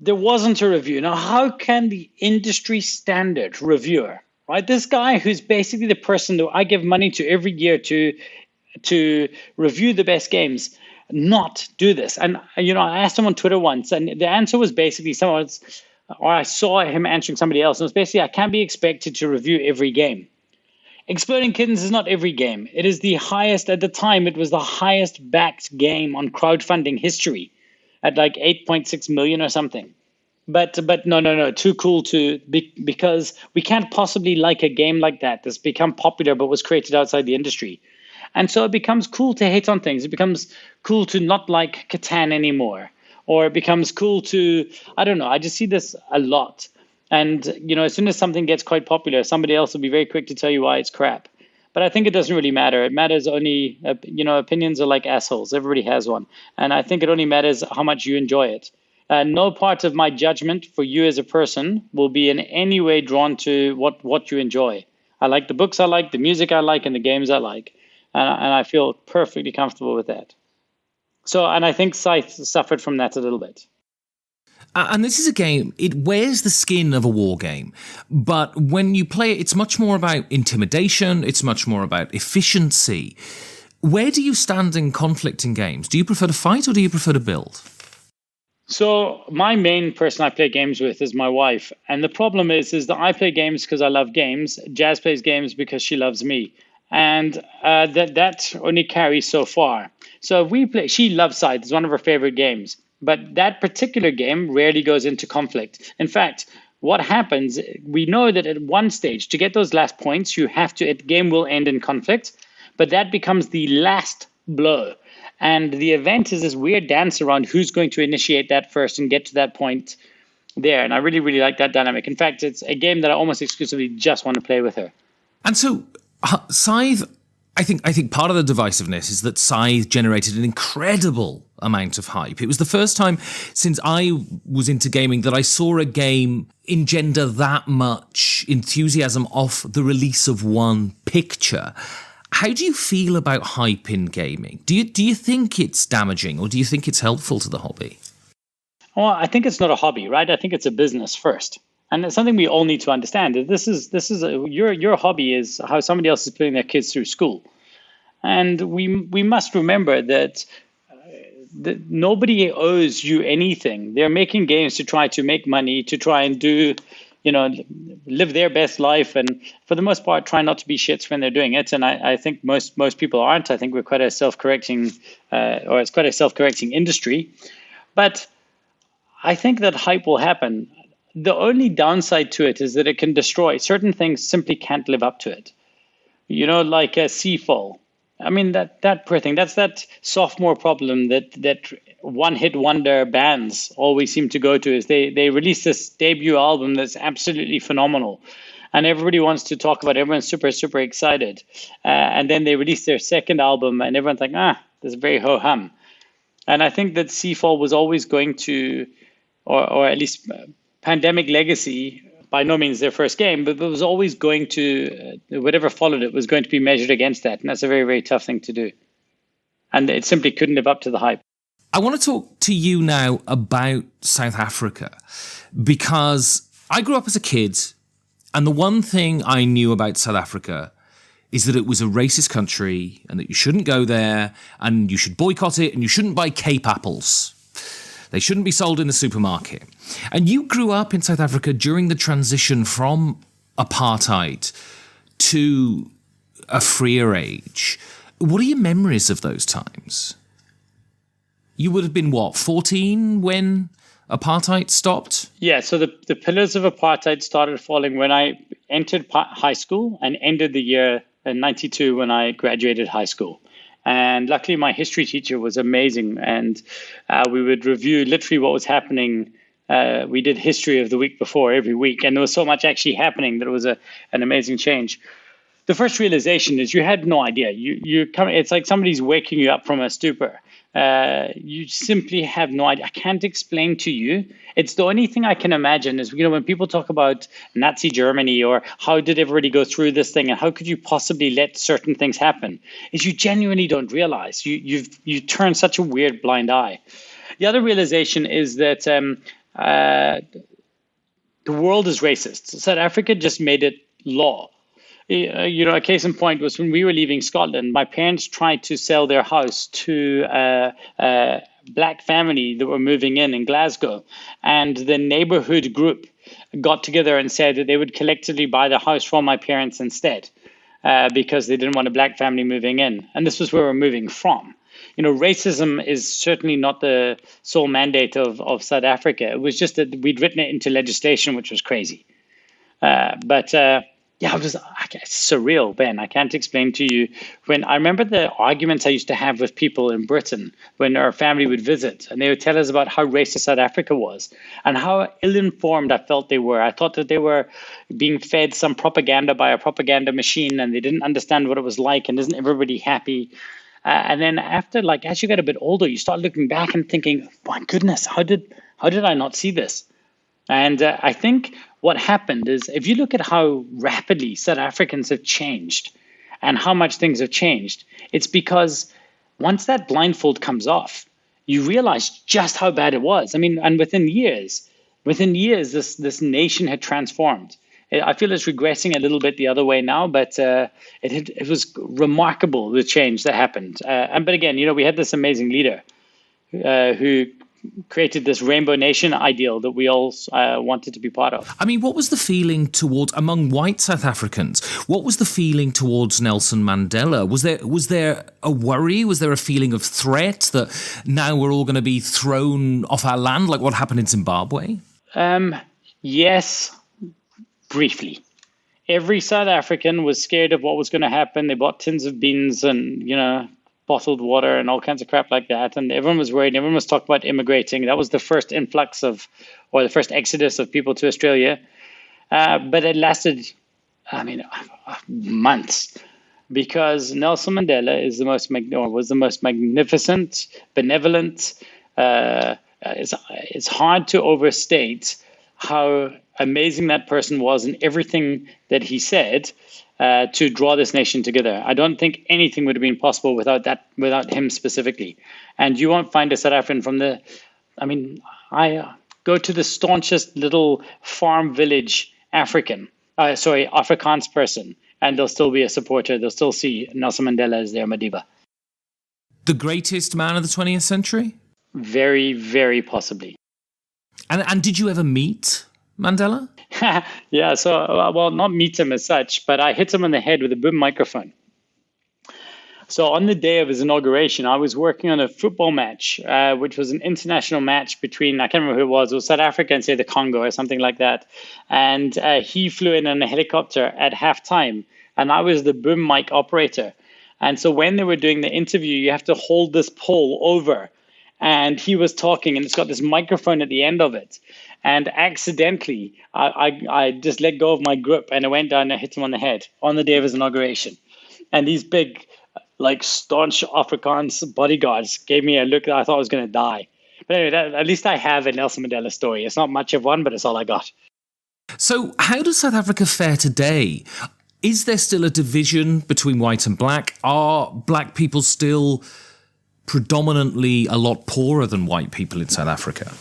There wasn't a review. Now, how can the industry standard reviewer, right, this guy who's basically the person that I give money to every year to review the best games, not do this? And, you know, I asked him on Twitter once, and the answer was basically or I saw him answering somebody else, and it was basically, I can't be expected to review every game. Exploding Kittens is not every game. It is the highest, at the time, it was the highest backed game on crowdfunding history at like 8.6 million or something. But no, too cool because we can't possibly like a game like that that's become popular but was created outside the industry. And so it becomes cool to hate on things. It becomes cool to not like Catan anymore. Or it becomes cool to, I don't know, I just see this a lot. And, you know, as soon as something gets quite popular, somebody else will be very quick to tell you why it's crap. But I think it doesn't really matter. It matters only, opinions are like assholes. Everybody has one. And I think it only matters how much you enjoy it. No part of my judgment for you as a person will be in any way drawn to what you enjoy. I like the books I like, the music I like, and the games I like. And I feel perfectly comfortable with that. So, and I think Scythe suffered from that a little bit. And this is a game, it wears the skin of a war game. But when you play it, it's much more about intimidation. It's much more about efficiency. Where do you stand in conflict in games? Do you prefer to fight or do you prefer to build? So my main person I play games with is my wife. And the problem is that I play games because I love games. Jazz plays games because she loves me. And that only carries so far. So if we play, she loves Scythe. It's one of her favorite games. But that particular game rarely goes into conflict. In fact, what happens, we know that at one stage, to get those last points, the game will end in conflict. But that becomes the last blow. And the event is this weird dance around who's going to initiate that first and get to that point there. And I really, really like that dynamic. In fact, it's a game that I almost exclusively just want to play with her. And so Scythe, I think part of the divisiveness is that Scythe generated an incredible amount of hype. It was the first time since I was into gaming that I saw a game engender that much enthusiasm off the release of one picture. How do you feel about hype in gaming? Do you think it's damaging or do you think it's helpful to the hobby? Well, I think it's not a hobby, right? I think it's a business first. And it's something we all need to understand. That your hobby is how somebody else is putting their kids through school. And we must remember that nobody owes you anything. They're making games to try to make money, to try and do, live their best life, and for the most part, try not to be shits when they're doing it. And I think most people aren't. I think we're quite a self-correcting, or it's quite a self-correcting industry. But I think that hype will happen. The only downside to it is that it can destroy. Certain things simply can't live up to it. Like a Seafall. I mean, that poor thing, that's that sophomore problem that one-hit wonder bands always seem to go to, is they release this debut album that's absolutely phenomenal. And everybody wants to talk about it. Everyone's super, super excited. And then they release their second album and everyone's like, this is very ho-hum. And I think that Seafall was always going to, or at least Pandemic Legacy, by no means their first game, but it was always going to, whatever followed it was going to be measured against that. And that's a very, very tough thing to do. And it simply couldn't live up to the hype. I want to talk to you now about South Africa, because I grew up as a kid, and the one thing I knew about South Africa is that it was a racist country and that you shouldn't go there and you should boycott it and you shouldn't buy Cape apples. They shouldn't be sold in the supermarket. And you grew up in South Africa during the transition from apartheid to a freer age. What are your memories of those times? You would have been, 14 when apartheid stopped? Yeah, so the pillars of apartheid started falling when I entered high school and ended the year in 92 when I graduated high school. And luckily, my history teacher was amazing. And we would review literally what was happening. We did history of the week before every week. And there was so much actually happening that it was an amazing change. The first realization is you had no idea. It's like somebody's waking you up from a stupor. You simply have no idea. I can't explain to you. It's the only thing I can imagine is, when people talk about Nazi Germany or how did everybody go through this thing and how could you possibly let certain things happen, is you genuinely don't realize. You turn such a weird blind eye. The other realization is that the world is racist. South Africa just made it law. A case in point was when we were leaving Scotland, my parents tried to sell their house to a black family that were moving in Glasgow. And the neighborhood group got together and said that they would collectively buy the house from my parents instead because they didn't want a black family moving in. And this was where we're moving from. Racism is certainly not the sole mandate of South Africa. It was just that we'd written it into legislation, which was crazy. Yeah, it was surreal, Ben. I can't explain to you. When I remember the arguments I used to have with people in Britain when our family would visit, and they would tell us about how racist South Africa was and how ill-informed I felt they were. I thought that they were being fed some propaganda by a propaganda machine, and they didn't understand what it was like, and isn't everybody happy? And then after, as you get a bit older, you start looking back and thinking, my goodness, how did I not see this? And I think what happened is, if you look at how rapidly South Africans have changed and how much things have changed, it's because once that blindfold comes off, you realize just how bad it was. I mean, and within years, this nation had transformed. I feel it's regressing a little bit the other way now, but it was remarkable, the change that happened. But again, we had this amazing leader who created this rainbow nation ideal that we all wanted to be part of. I mean, what was the feeling among white South Africans? What was the feeling towards Nelson Mandela? Was there a worry? Was there a feeling of threat that now we're all going to be thrown off our land, like what happened in Zimbabwe? Yes, briefly. Every South African was scared of what was going to happen. They bought tins of beans and, bottled water and all kinds of crap like that. And everyone was worried. Everyone was talking about immigrating. That was the first influx the first exodus of people to Australia. But it lasted, months, because Nelson Mandela was the most magnificent, benevolent. It's hard to overstate how amazing that person was and everything that he said to draw this nation together. I don't think anything would have been possible without him specifically. And you won't find a South African go to the staunchest little farm village Afrikaans person, and they'll still be a supporter. They'll still see Nelson Mandela as their Madiba. The greatest man of the 20th century? Very, very possibly. And did you ever meet Mandela? Yeah, so, well, not meet him as such, but I hit him on the head with a boom microphone. So on the day of his inauguration, I was working on a football match, which was an international match between, I can't remember who it was South Africa and, say, the Congo or something like that. And he flew in on a helicopter at halftime, and I was the boom mic operator. And so when they were doing the interview, you have to hold this pole over. And he was talking, and it's got this microphone at the end of it. And accidentally, I just let go of my grip, and I went down and hit him on the head on the day of his inauguration. And these big, staunch Afrikaans bodyguards gave me a look that I thought I was going to die. But anyway, at least I have a Nelson Mandela story. It's not much of one, but it's all I got. So how does South Africa fare today? Is there still a division between white and black? Are black people still predominantly a lot poorer than white people in South Africa?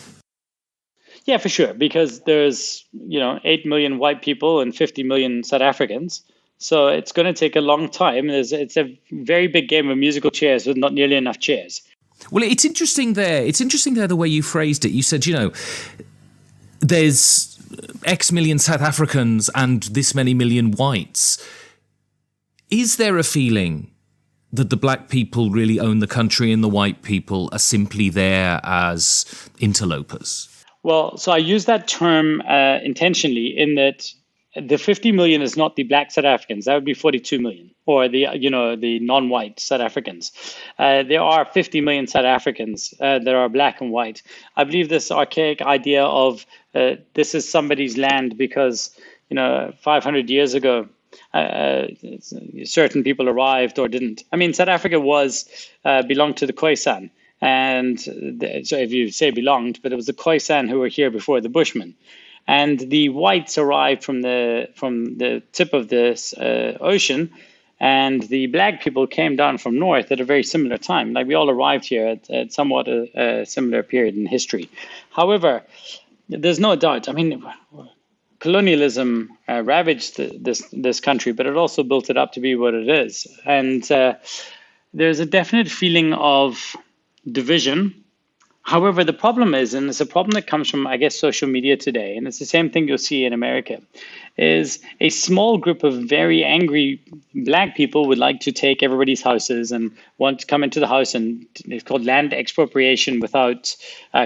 Yeah, for sure, because there's 8 million white people and 50 million South Africans. So it's going to take a long time. It's a very big game of musical chairs with not nearly enough chairs. Well, it's interesting there the way you phrased it. You said, there's X million South Africans and this many million whites. Is there a feeling that the black people really own the country and the white people are simply there as interlopers? Well, so I use that term intentionally in that the 50 million is not the black South Africans. That would be 42 million, or the non-white South Africans. There are 50 million South Africans that are black and white. I believe this archaic idea of this is somebody's land because 500 years ago certain people arrived or didn't. I mean, South Africa belonged to the Khoisan. And so if you say belonged, but it was the Khoisan who were here before the Bushmen. And the whites arrived from the tip of this ocean, and the black people came down from north at a very similar time. Like we all arrived here at somewhat a similar period in history. However, there's no doubt. I mean, colonialism ravaged this country, but it also built it up to be what it is. And there's a definite feeling of division. However, the problem is, and it's a problem that comes from, I guess, social media today, and it's the same thing you'll see in America, is a small group of very angry black people would like to take everybody's houses and want to come into the house, and it's called land expropriation without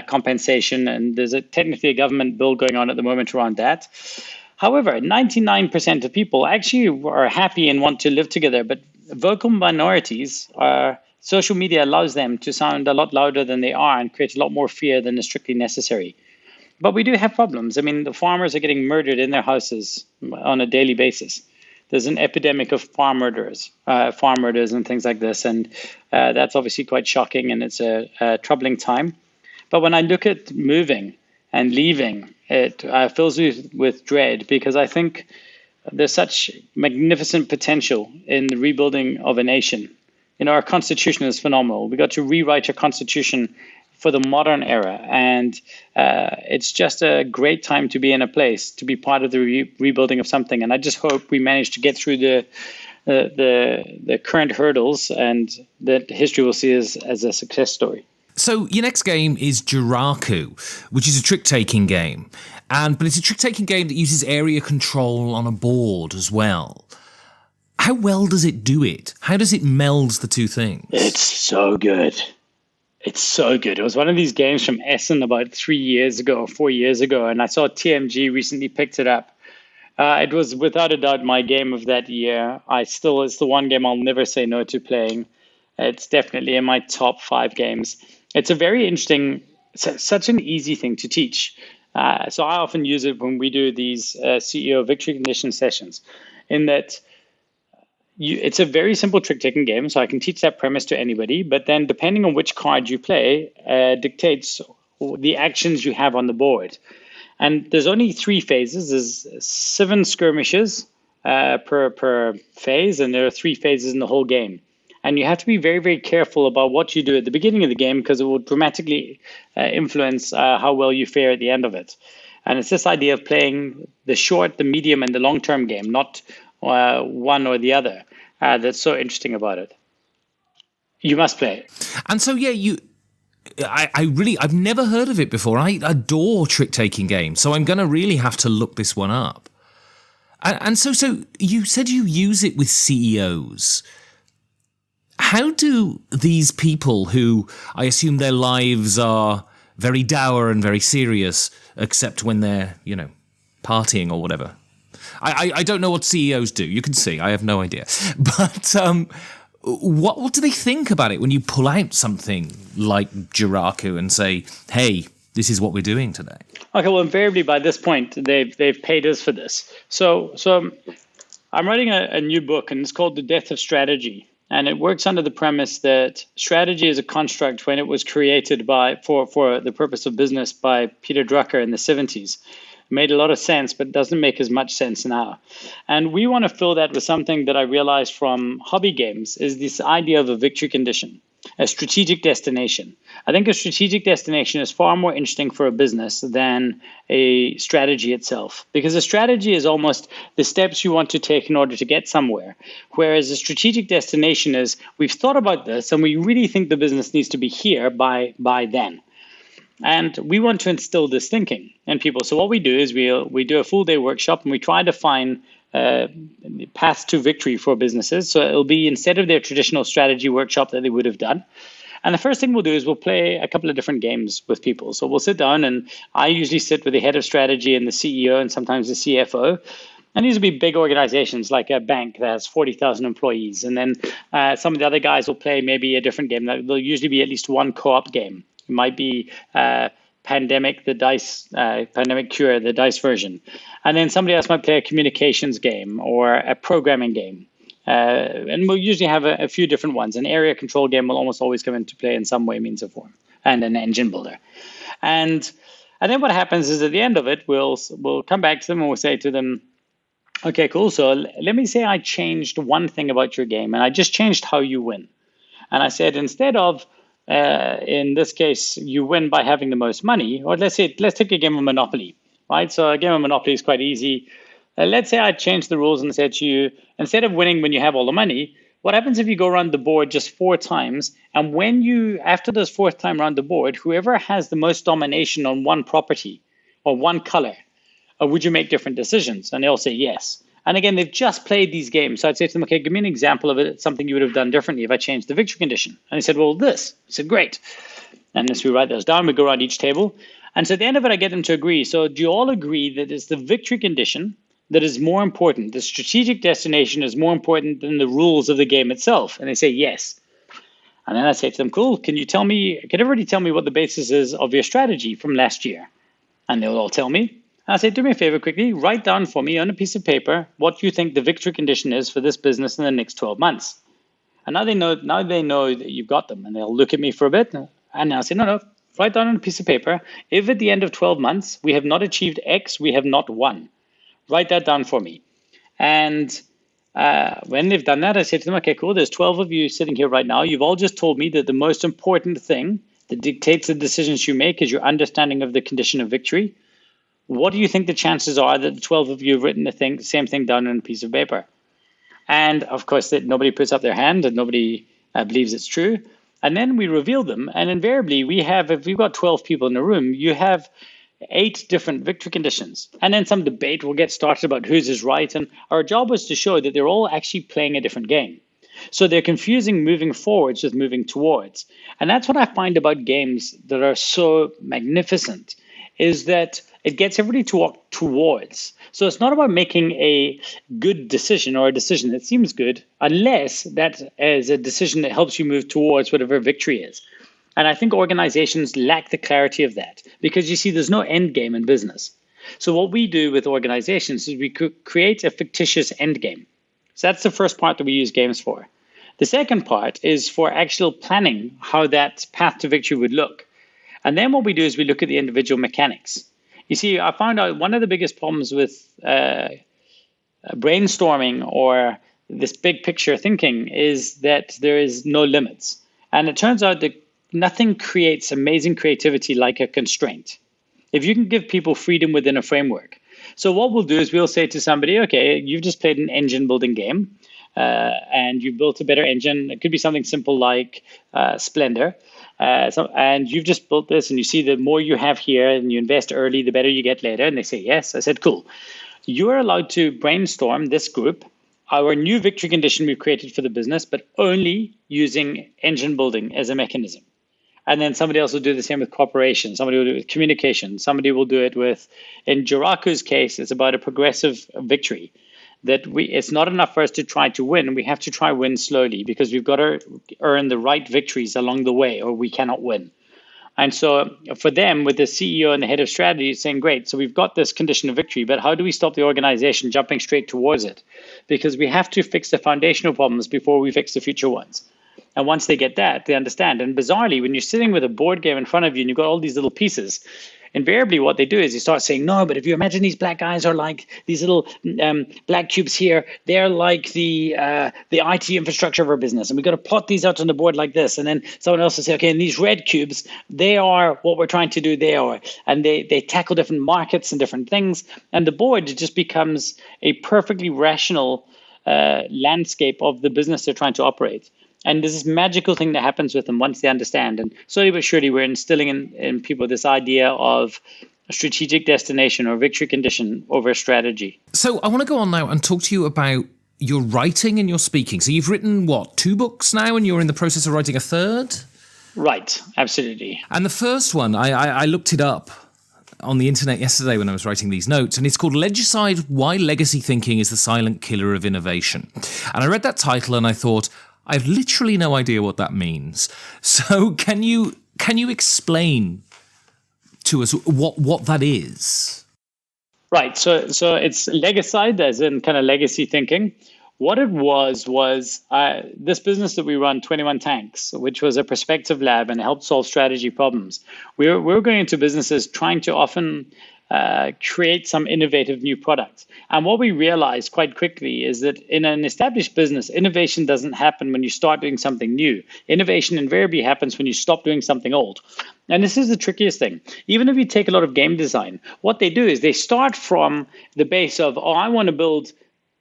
compensation. And there's technically a government bill going on at the moment around that. However, 99% of people actually are happy and want to live together, but vocal minorities social media allows them to sound a lot louder than they are and create a lot more fear than is strictly necessary. But we do have problems. I mean, the farmers are getting murdered in their houses on a daily basis. There's an epidemic of farm murders and things like this. And that's obviously quite shocking, and it's a troubling time. But when I look at moving and leaving, it fills me with dread, because I think there's such magnificent potential in the rebuilding of a nation. Our Constitution is phenomenal. We got to rewrite our Constitution for the modern era, and it's just a great time to be in a place, to be part of the rebuilding of something. And I just hope we manage to get through the current hurdles, and that history will see as a success story. So your next game is Jiraku, which is a trick-taking game, but it's a trick-taking game that uses area control on a board as well. How well does it do it? How does it meld the two things? It's so good. It's so good. It was one of these games from Essen about 3 years ago or 4 years ago, and I saw TMG recently picked it up. It was without a doubt my game of that year. It's the one game I'll never say no to playing. It's definitely in my top 5 games. It's a very interesting, such an easy thing to teach. So I often use it when we do these CEO victory condition sessions, in that it's a very simple trick-taking game, so I can teach that premise to anybody. But then depending on which card you play dictates the actions you have on the board. And there's only 3 phases. There's 7 skirmishes per phase, and there are 3 phases in the whole game. And you have to be very, very careful about what you do at the beginning of the game because it will dramatically influence how well you fare at the end of it. And it's this idea of playing the short, the medium, and the long-term game, not one or the other. That's so interesting about it. You must play it. And so, yeah, I've never heard of it before. I adore trick-taking games, so I'm going to really have to look this one up. And so you said you use it with CEOs. How do these people who, I assume their lives are very dour and very serious, except when they're, partying or whatever? I don't know what CEOs do. You can see, I have no idea. But what do they think about it when you pull out something like Jiraku and say, hey, this is what we're doing today? Okay, well, invariably by this point, they've paid us for this. So I'm writing a new book, and it's called The Death of Strategy. And it works under the premise that strategy is a construct when it was created for the purpose of business by Peter Drucker in the 70s. It made a lot of sense, but doesn't make as much sense now. And we want to fill that with something that I realized from hobby games is this idea of a victory condition, a strategic destination. I think a strategic destination is far more interesting for a business than a strategy itself, because a strategy is almost the steps you want to take in order to get somewhere, whereas a strategic destination is we've thought about this and we really think the business needs to be here by then. And we want to instill this thinking in people. So what we do is we do a full day workshop and we try to find paths to victory for businesses. So it'll be instead of their traditional strategy workshop that they would have done. And the first thing we'll do is we'll play a couple of different games with people. So we'll sit down, and I usually sit with the head of strategy and the CEO and sometimes the CFO. And these will be big organizations like a bank that has 40,000 employees. And then some of the other guys will play maybe a different game. There'll usually be at least one co-op game. It might be Pandemic, the dice, Pandemic Cure, the dice version. And then somebody else might play a communications game or a programming game. And we'll usually have a few different ones. An area control game will almost always come into play in some way, means, or form, and an engine builder. And then what happens is at the end of it, we'll come back to them and we'll say to them, okay, cool. So let me say I changed one thing about your game, and I just changed how you win. And I said, instead of, in this case, you win by having the most money, or let's take a game of Monopoly, right? So a game of Monopoly is quite easy. Let's say I changed the rules and said to you, instead of winning when you have all the money, what happens if you go around the board just 4 times? And after this 4th time around the board, whoever has the most domination on one property or one color, would you make different decisions? And they'll say yes. And again, they've just played these games. So I'd say to them, okay, give me an example of it. It's something you would have done differently if I changed the victory condition. And they said, well, this. I said, great. And as we write those down, we go around each table. And so at the end of it, I get them to agree. So do you all agree that it's the victory condition that is more important? The strategic destination is more important than the rules of the game itself. And they say yes. And then I say to them, cool, can everybody tell me what the basis is of your strategy from last year? And they'll all tell me. And I say, do me a favor quickly, write down for me on a piece of paper what you think the victory condition is for this business in the next 12 months. And now they know that you've got them. And they'll look at me for a bit. And I'll say, no, write down on a piece of paper. If at the end of 12 months we have not achieved X, we have not won. Write that down for me. And when they've done that, I say to them, okay, cool, there's 12 of you sitting here right now. You've all just told me that the most important thing that dictates the decisions you make is your understanding of the condition of victory. What do you think the chances are that the 12 of you have written the same thing down on a piece of paper? And of course, that nobody puts up their hand and nobody believes it's true. And then we reveal them. And invariably, if we've got 12 people in a room, you have 8 different victory conditions. And then some debate will get started about whose is right. And our job was to show that they're all actually playing a different game. So they're confusing moving forwards with moving towards. And that's what I find about games that are so magnificent, is that it gets everybody to walk towards. So it's not about making a good decision or a decision that seems good, unless that is a decision that helps you move towards whatever victory is. And I think organizations lack the clarity of that, because you see, there's no end game in business. So what we do with organizations is we create a fictitious end game. So that's the first part that we use games for. The second part is for actual planning how that path to victory would look. And then what we do is we look at the individual mechanics. You see, I found out one of the biggest problems with brainstorming or this big picture thinking is that there is no limits. And it turns out that nothing creates amazing creativity like a constraint. If you can give people freedom within a framework. So what we'll do is we'll say to somebody, okay, you've just played an engine building game and you built a better engine. It could be something simple like Splendor. And you've just built this and you see the more you have here and you invest early, the better you get later. And they say, yes. I said, cool. You are allowed to brainstorm this group, our new victory condition we've created for the business, but only using engine building as a mechanism. And then somebody else will do the same with cooperation. Somebody will do it with communication. Somebody will do it with, in Jiraku's case, it's about a progressive victory. That it's not enough for us to try to win. We have to try win slowly because we've got to earn the right victories along the way or we cannot win. And so for them, with the CEO and the head of strategy saying, great, so we've got this condition of victory, but how do we stop the organization jumping straight towards it? Because we have to fix the foundational problems before we fix the future ones. And once they get that, they understand. And bizarrely, when you're sitting with a board game in front of you and you've got all these little pieces, invariably what they do is they start saying, no, but if you imagine these black guys are like these little black cubes here, they're like the IT infrastructure of our business. And we've got to plot these out on the board like this. And then someone else will say, okay, and these red cubes, they are what we're trying to do there. And they tackle different markets and different things. And the board just becomes a perfectly rational landscape of the business they're trying to operate. And there's this magical thing that happens with them once they understand. And slowly but surely, we're instilling in people this idea of a strategic destination or victory condition over strategy. So I want to go on now and talk to you about your writing and your speaking. So you've written, 2 books now, and you're in the process of writing a third? Right, absolutely. And the first one, I looked it up on the internet yesterday when I was writing these notes, and it's called Legicide: Why Legacy Thinking is the Silent Killer of Innovation. And I read that title and I thought, I've literally no idea what that means. So can you explain to us what that is? Right. So it's legicide, as in kind of legacy thinking. What it was this business that we run, 21 Tanks, which was a perspective lab and helped solve strategy problems. We were going into businesses trying to often create some innovative new products. And what we realized quite quickly is that in an established business, innovation doesn't happen when you start doing something new. Innovation invariably happens when you stop doing something old. And this is the trickiest thing. Even if you take a lot of game design, what they do is they start from the base of, I want to build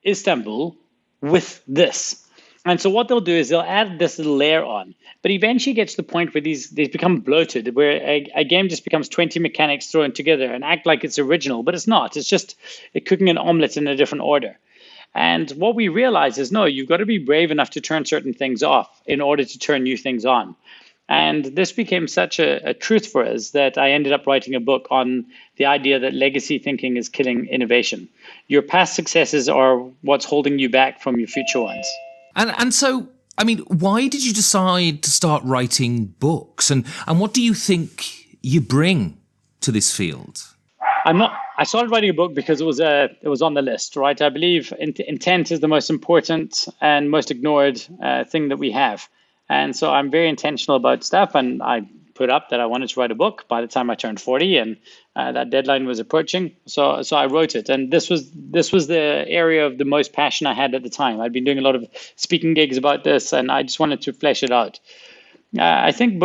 Istanbul with this. And so what they'll do is they'll add this little layer on. But eventually gets to the point where they become bloated, where a game just becomes 20 mechanics thrown together and act like it's original, but it's not. It's just cooking an omelet in a different order. And what we realize is, no, you've got to be brave enough to turn certain things off in order to turn new things on. And this became such a truth for us that I ended up writing a book on the idea that legacy thinking is killing innovation. Your past successes are what's holding you back from your future ones. And so, I mean, why did you decide to start writing books? And what do you think you bring to this field? I started writing a book because it was on the list, right? I believe intent is the most important and most ignored thing that we have. And so I'm very intentional about stuff. And I put up that I wanted to write a book by the time I turned 40, and that deadline was approaching. So I wrote it. And this was the area of the most passion I had at the time. I'd been doing a lot of speaking gigs about this, and I just wanted to flesh it out. I think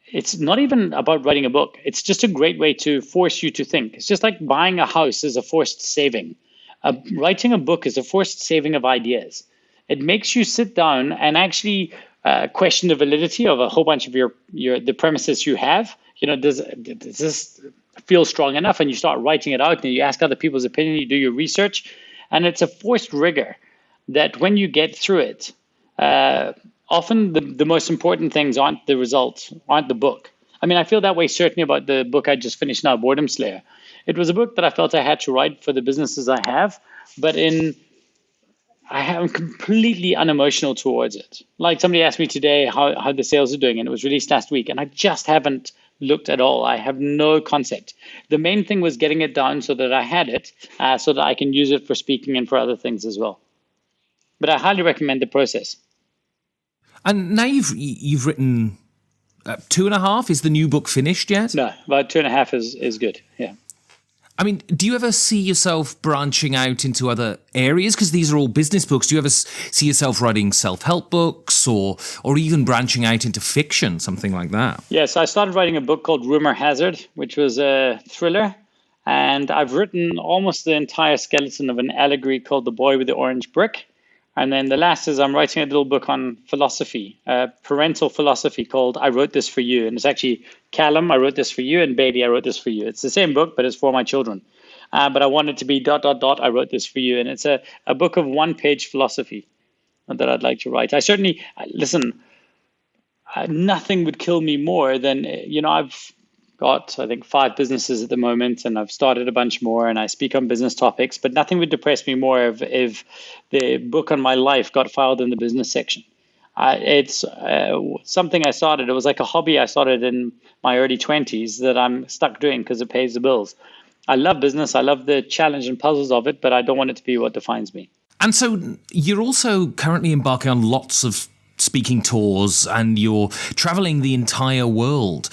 it's not even about writing a book. It's just a great way to force you to think. It's just like buying a house is a forced saving. Writing a book is a forced saving of ideas. It makes you sit down and actually question the validity of a whole bunch of the premises you have. Does this feel strong enough? And you start writing it out and you ask other people's opinion, you do your research, and it's a forced rigor that when you get through it, often the most important things aren't the result, aren't the book. I mean, I feel that way certainly about the book I just finished now, Boredom Slayer. It was a book that I felt I had to write for the businesses I have, but I am completely unemotional towards it. Like somebody asked me today how the sales are doing, and it was released last week, and I just haven't looked at all. I have no concept. The main thing was getting it down so that I had it, so that I can use it for speaking and for other things as well. But I highly recommend the process. And now you've written 2.5. Is the new book finished yet? No, about 2.5 is good. Yeah. I mean, do you ever see yourself branching out into other areas? Because these are all business books. Do you ever see yourself writing self-help books or even branching out into fiction, something like that? Yes, I started writing a book called Rumor Hazard, which was a thriller. And I've written almost the entire skeleton of an allegory called The Boy with the Orange Brick. And then the last is I'm writing a little book on philosophy, parental philosophy called I Wrote This For You. And it's actually Callum, I wrote this for you, and Bailey, I wrote this for you. It's the same book, but it's for my children. But I want it to be ... I wrote this for you. And it's a book of one-page philosophy that I'd like to write. I certainly, listen, nothing would kill me more than, I've got, I think, 5 businesses at the moment, and I've started a bunch more, and I speak on business topics, but nothing would depress me more if the book on my life got filed in the business section. It's something I started. It was like a hobby I started in my early 20s that I'm stuck doing because it pays the bills. I love business. I love the challenge and puzzles of it, but I don't want it to be what defines me. And so you're also currently embarking on lots of speaking tours, and you're traveling the entire world.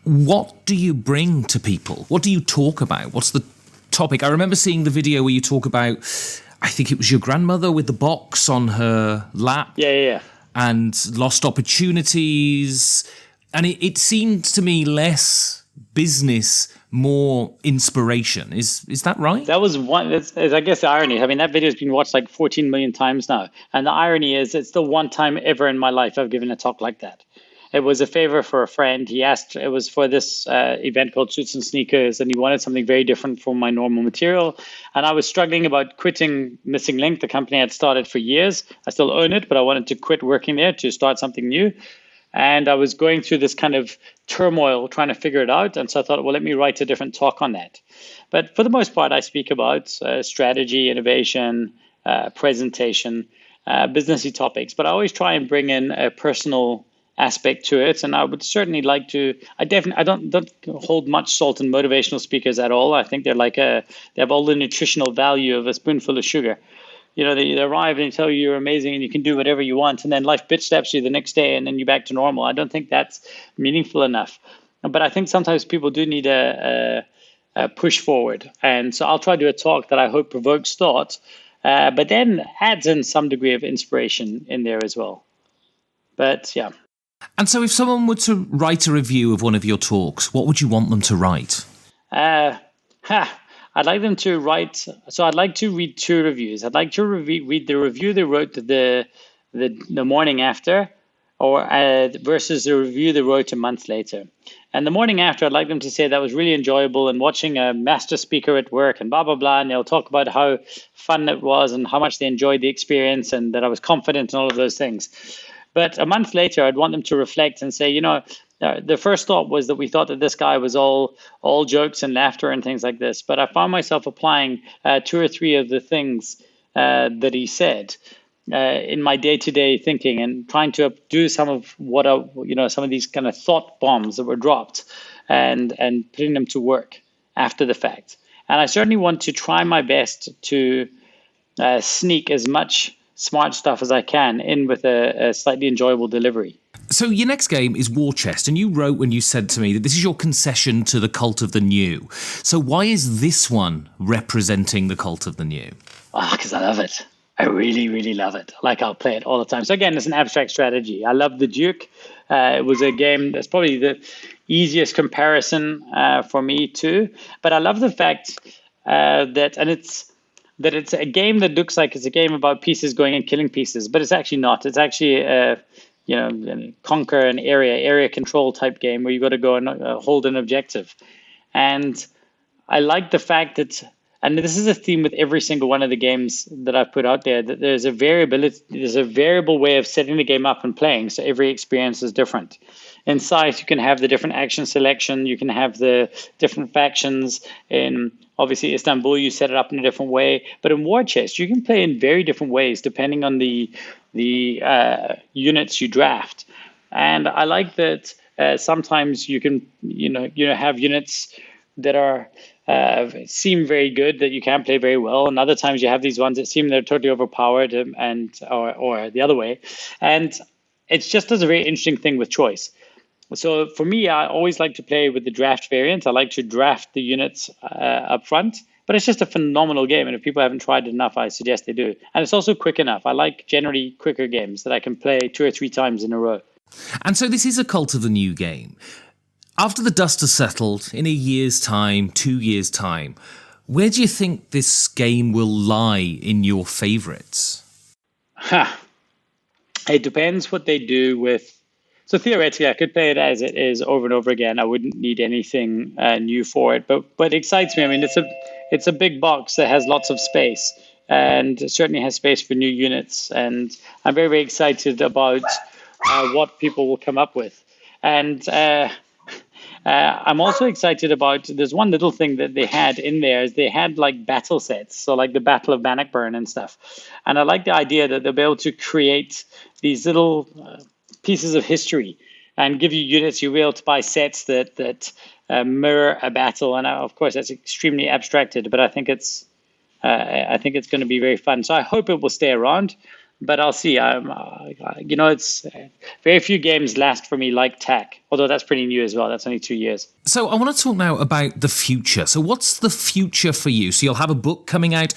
What do you bring to people? What do you talk about? What's the topic? I remember seeing the video where you talk about, I think it was your grandmother with the box on her lap. Yeah. And lost opportunities. And it seemed to me less business, more inspiration. Is that right? That was one, is I guess the irony. I mean, that video has been watched like 14 million times now. And the irony is it's the one time ever in my life I've given a talk like that. It was a favor for a friend. He asked, it was for this event called Suits and Sneakers, and he wanted something very different from my normal material. And I was struggling about quitting Missing Link, the company I had started for years. I still own it, but I wanted to quit working there to start something new. And I was going through this kind of turmoil trying to figure it out. And so I thought, well, let me write a different talk on that. But for the most part, I speak about strategy, innovation, presentation, businessy topics. But I always try and bring in a personal aspect to it, and I would certainly like to. I don't hold much salt in motivational speakers at all. I think they're they have all the nutritional value of a spoonful of sugar. They arrive and tell you you're amazing and you can do whatever you want, and then life bitch slaps you the next day, and then you're back to normal. I don't think that's meaningful enough. But I think sometimes people do need a push forward, and so I'll try to do a talk that I hope provokes thought, but then adds in some degree of inspiration in there as well. But yeah. And so if someone were to write a review of one of your talks, what would you want them to write? I'd like them to write, so I'd like to read 2 reviews. I'd like to read the review they wrote the morning after, or versus the review they wrote a month later. And the morning after, I'd like them to say that was really enjoyable and watching a master speaker at work and blah, blah, blah. And they'll talk about how fun it was and how much they enjoyed the experience and that I was confident and all of those things. But a month later, I'd want them to reflect and say, the first thought was that we thought that this guy was all jokes and laughter and things like this. But I found myself applying 2 or 3 of the things that he said in my day-to-day thinking, and trying to do some of what some of these kind of thought bombs that were dropped and putting them to work after the fact. And I certainly want to try my best to sneak as much smart stuff as I can in with a slightly enjoyable delivery. So your next game is War Chest, and you wrote when you said to me that this is your concession to the cult of the new. So why is this one representing the cult of the new? Because I love it. I really, really love it. I'll play it all the time. So again, it's an abstract strategy. I love the Duke. It was a game that's probably the easiest comparison for me too. But I love the fact that it's a game that looks like it's a game about pieces going and killing pieces, but it's actually not. It's actually conquer an area control type game where you got to go and hold an objective. And I like the fact that, and this is a theme with every single one of the games that I've put out there, that there's a variable way of setting the game up and playing. So every experience is different. In Scythe, you can have the different action selection. You can have the different factions. In obviously Istanbul, you set it up in a different way. But in War Chest, you can play in very different ways depending on the units you draft. And I like that sometimes you can have units that are seem very good that you can play very well, and other times you have these ones that seem they're totally overpowered or the other way. And it's just a very interesting thing with choice. So for me, I always like to play with the draft variant. I like to draft the units up front, but it's just a phenomenal game. And if people haven't tried it enough, I suggest they do. And it's also quick enough. I like generally quicker games that I can play 2 or 3 times in a row. And so this is a cult of the new game. After the dust has settled, in a year's time, 2 years' time, where do you think this game will lie in your favourites? It depends what they do with. So theoretically, I could play it as it is over and over again. I wouldn't need anything new for it. But it excites me. I mean, it's a big box that has lots of space, and it certainly has space for new units. And I'm very, very excited about what people will come up with. And I'm also excited about, there's one little thing that they had in there, is they had like battle sets, so like the Battle of Bannockburn and stuff. And I like the idea that they'll be able to create these little pieces of history and give you units. You'll be able to buy sets that mirror a battle. And of course, that's extremely abstracted, but I think it's going to be very fun. So I hope it will stay around. But I'll see. It's very few games last for me like TAC, although that's pretty new as well. That's only 2 years. So I want to talk now about the future. So what's the future for you? So you'll have a book coming out.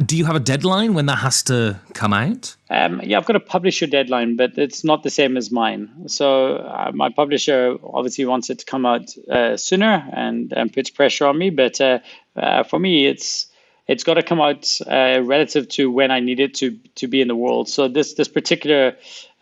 Do you have a deadline when that has to come out? Yeah, I've got a publisher deadline, but it's not the same as mine. So my publisher obviously wants it to come out sooner and puts pressure on me. But for me, it's got to come out relative to when I need it to be in the world. So this particular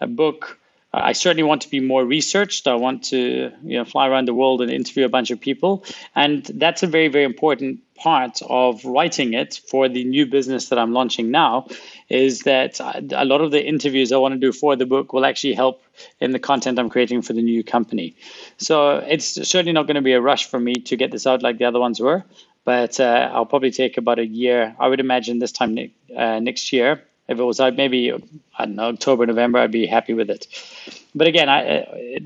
book, I certainly want to be more researched. I want to fly around the world and interview a bunch of people. And that's a very, very important part of writing it for the new business that I'm launching now, is that a lot of the interviews I want to do for the book will actually help in the content I'm creating for the new company. So it's certainly not going to be a rush for me to get this out like the other ones were. But I'll probably take about a year. I would imagine this time next year. If it was out maybe, I don't know, October, November, I'd be happy with it. But again,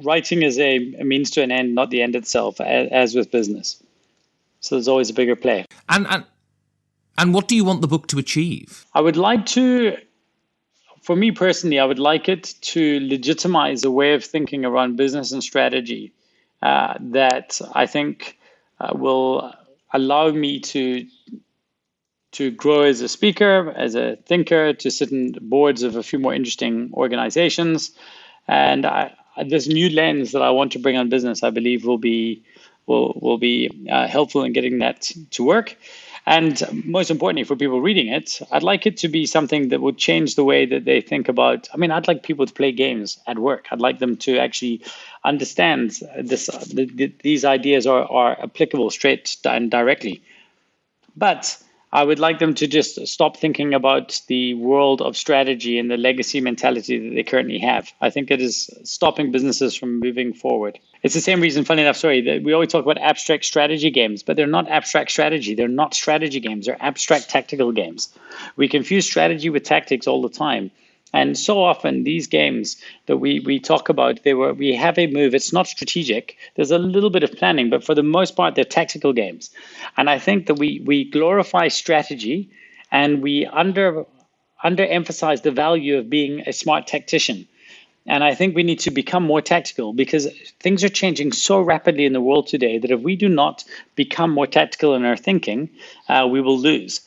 writing is a means to an end, not the end itself, as with business. So there's always a bigger play. And what do you want the book to achieve? I would like to, for me personally, I would like it to legitimize a way of thinking around business and strategy that I think will allow me to grow as a speaker, as a thinker, to sit in boards of a few more interesting organizations. And this new lens that I want to bring on business, I believe will be helpful in getting that to work. And most importantly, for people reading it, I'd like it to be something that would change the way that they think about. I mean, I'd like people to play games at work. I'd like them to actually understand these ideas are applicable straight and directly. But I would like them to just stop thinking about the world of strategy and the legacy mentality that they currently have. I think it is stopping businesses from moving forward. It's the same reason, funny enough, that we always talk about abstract strategy games, but they're not abstract strategy. They're not strategy games. They're abstract tactical games. We confuse strategy with tactics all the time. And so often these games that we talk about, we have a move. It's not strategic. There's a little bit of planning, but for the most part, they're tactical games. And I think that we glorify strategy and we underemphasize the value of being a smart tactician. And I think we need to become more tactical because things are changing so rapidly in the world today that if we do not become more tactical in our thinking, we will lose.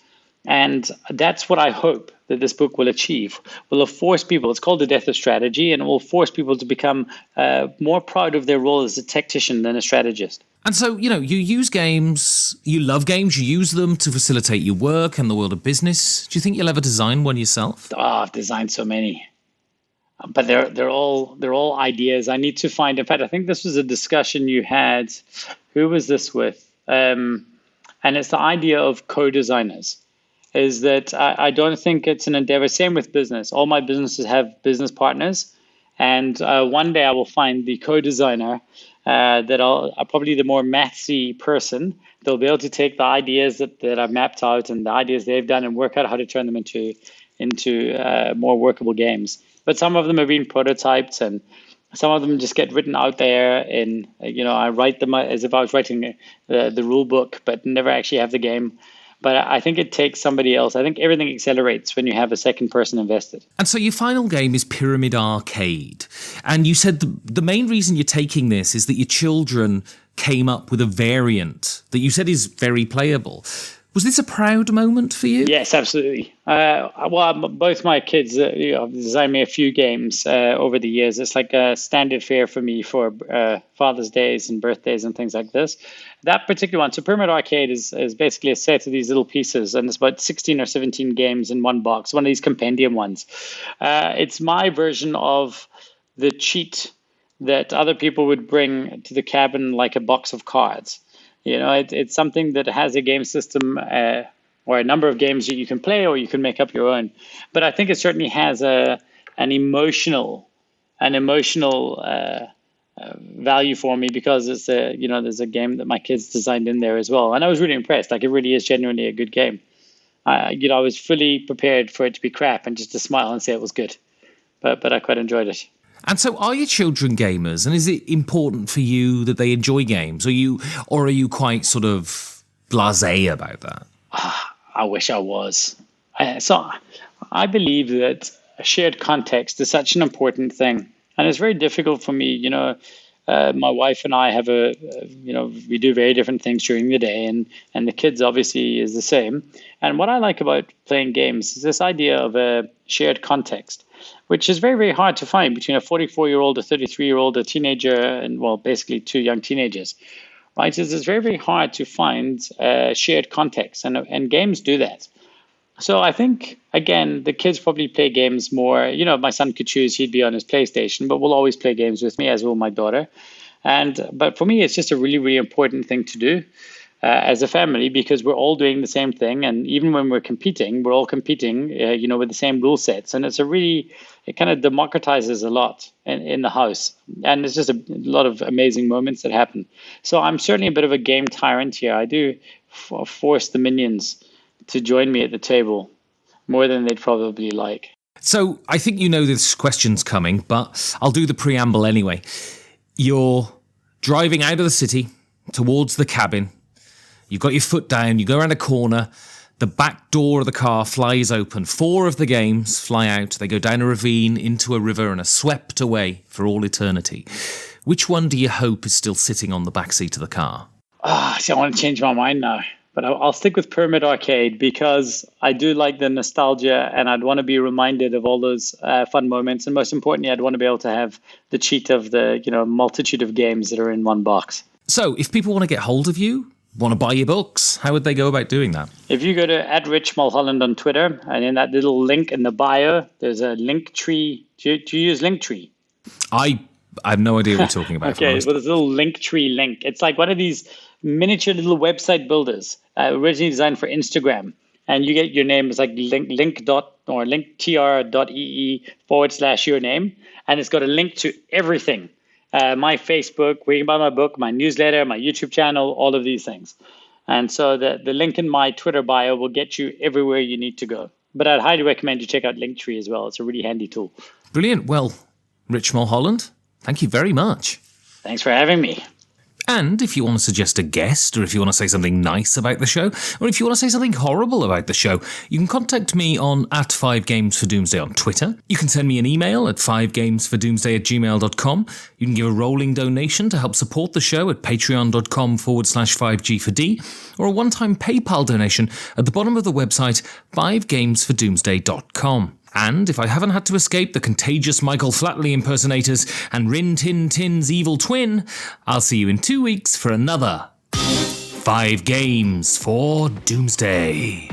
And that's what I hope that this book will achieve. Will force people, it's called The Death of Strategy, and it will force people to become more proud of their role as a tactician than a strategist. And so, you use games, you love games, you use them to facilitate your work and the world of business. Do you think you'll ever design one yourself? Oh, I've designed so many. But they're all ideas. I need to find, in fact, I think this was a discussion you had. Who was this with? And it's the idea of co-designers. Is that I don't think it's an endeavor. Same with business. All my businesses have business partners. And one day I will find the co-designer that I'll probably the more mathsy person. They'll be able to take the ideas that I've mapped out and the ideas they've done and work out how to turn them into more workable games. But some of them have been prototyped and some of them just get written out there. And, I write them as if I was writing the rule book, but never actually have the game. But I think it takes somebody else. I think everything accelerates when you have a second person invested. And so your final game is Pyramid Arcade. And you said the main reason you're taking this is that your children came up with a variant that you said is very playable. Was this a proud moment for you? Yes, absolutely. Both my kids designed me a few games over the years. It's like a standard fare for me for Father's Days and birthdays and things like this. That particular one, so Pyramid Arcade is basically a set of these little pieces, and it's about 16 or 17 games in one box, one of these compendium ones. It's my version of the cheat that other people would bring to the cabin, like a box of cards. It's something that has a game system or a number of games that you can play, or you can make up your own. But I think it certainly has an emotional value for me, because it's there's a game that my kids designed in there as well, and I was really impressed. Like, it really is genuinely a good game. I was fully prepared for it to be crap and just to smile and say it was good, but I quite enjoyed it. And so are your children gamers? And is it important for you that they enjoy games? Or are you quite sort of blasé about that? I wish I was. So I believe that a shared context is such an important thing. And it's very difficult for me. My wife and I have we do very different things during the day, and the kids obviously is the same. And what I like about playing games is this idea of a shared context, which is very, very hard to find between a 44-year-old, a 33-year-old, a teenager, and, well, basically two young teenagers, right? It's very, very hard to find shared context, and games do that. So I think, again, the kids probably play games more. If my son could choose, he'd be on his PlayStation, but we'll always play games with me, as will my daughter. But for me, it's just a really, really important thing to do as a family, because we're all doing the same thing. And even when we're competing, we're all competing, with the same rule sets. And it kind of democratizes a lot in the house. And it's just a lot of amazing moments that happen. So I'm certainly a bit of a game tyrant here. I do force the minions to join me at the table more than they'd probably like. So I think this question's coming, but I'll do the preamble anyway. You're driving out of the city towards the cabin. You've got your foot down, you go around a corner, the back door of the car flies open. 4 of the games fly out. They go down a ravine, into a river, and are swept away for all eternity. Which one do you hope is still sitting on the backseat of the car? I want to change my mind now. But I'll stick with Pyramid Arcade, because I do like the nostalgia, and I'd want to be reminded of all those fun moments. And most importantly, I'd want to be able to have the cheat of the multitude of games that are in one box. So if people want to get hold of you, want to buy your books, how would they go about doing that? If you go to @RichMulholland on Twitter, and in that little link in the bio, there's a link tree. Do you use Linktree? I have no idea what you're talking about. Okay, well, there's a little Linktree link. It's like one of these miniature little website builders, originally designed for Instagram. And you get your name as like linktr.ee/your name. And it's got a link to everything. My Facebook, where you can buy my book, my newsletter, my YouTube channel, all of these things. And so the link in my Twitter bio will get you everywhere you need to go. But I'd highly recommend you check out Linktree as well. It's a really handy tool. Brilliant. Well, Rich Mulholland, thank you very much. Thanks for having me. And if you want to suggest a guest, or if you want to say something nice about the show, or if you want to say something horrible about the show, you can contact me on @5gamesfordoomsday on Twitter. You can send me an email at 5gamesfordoomsday@gmail.com. You can give a rolling donation to help support the show at patreon.com/5G4D, or a one-time PayPal donation at the bottom of the website 5gamesfordoomsday.com. And if I haven't had to escape the contagious Michael Flatley impersonators and Rin Tin Tin's evil twin, I'll see you in 2 weeks for another 5 Games for Doomsday.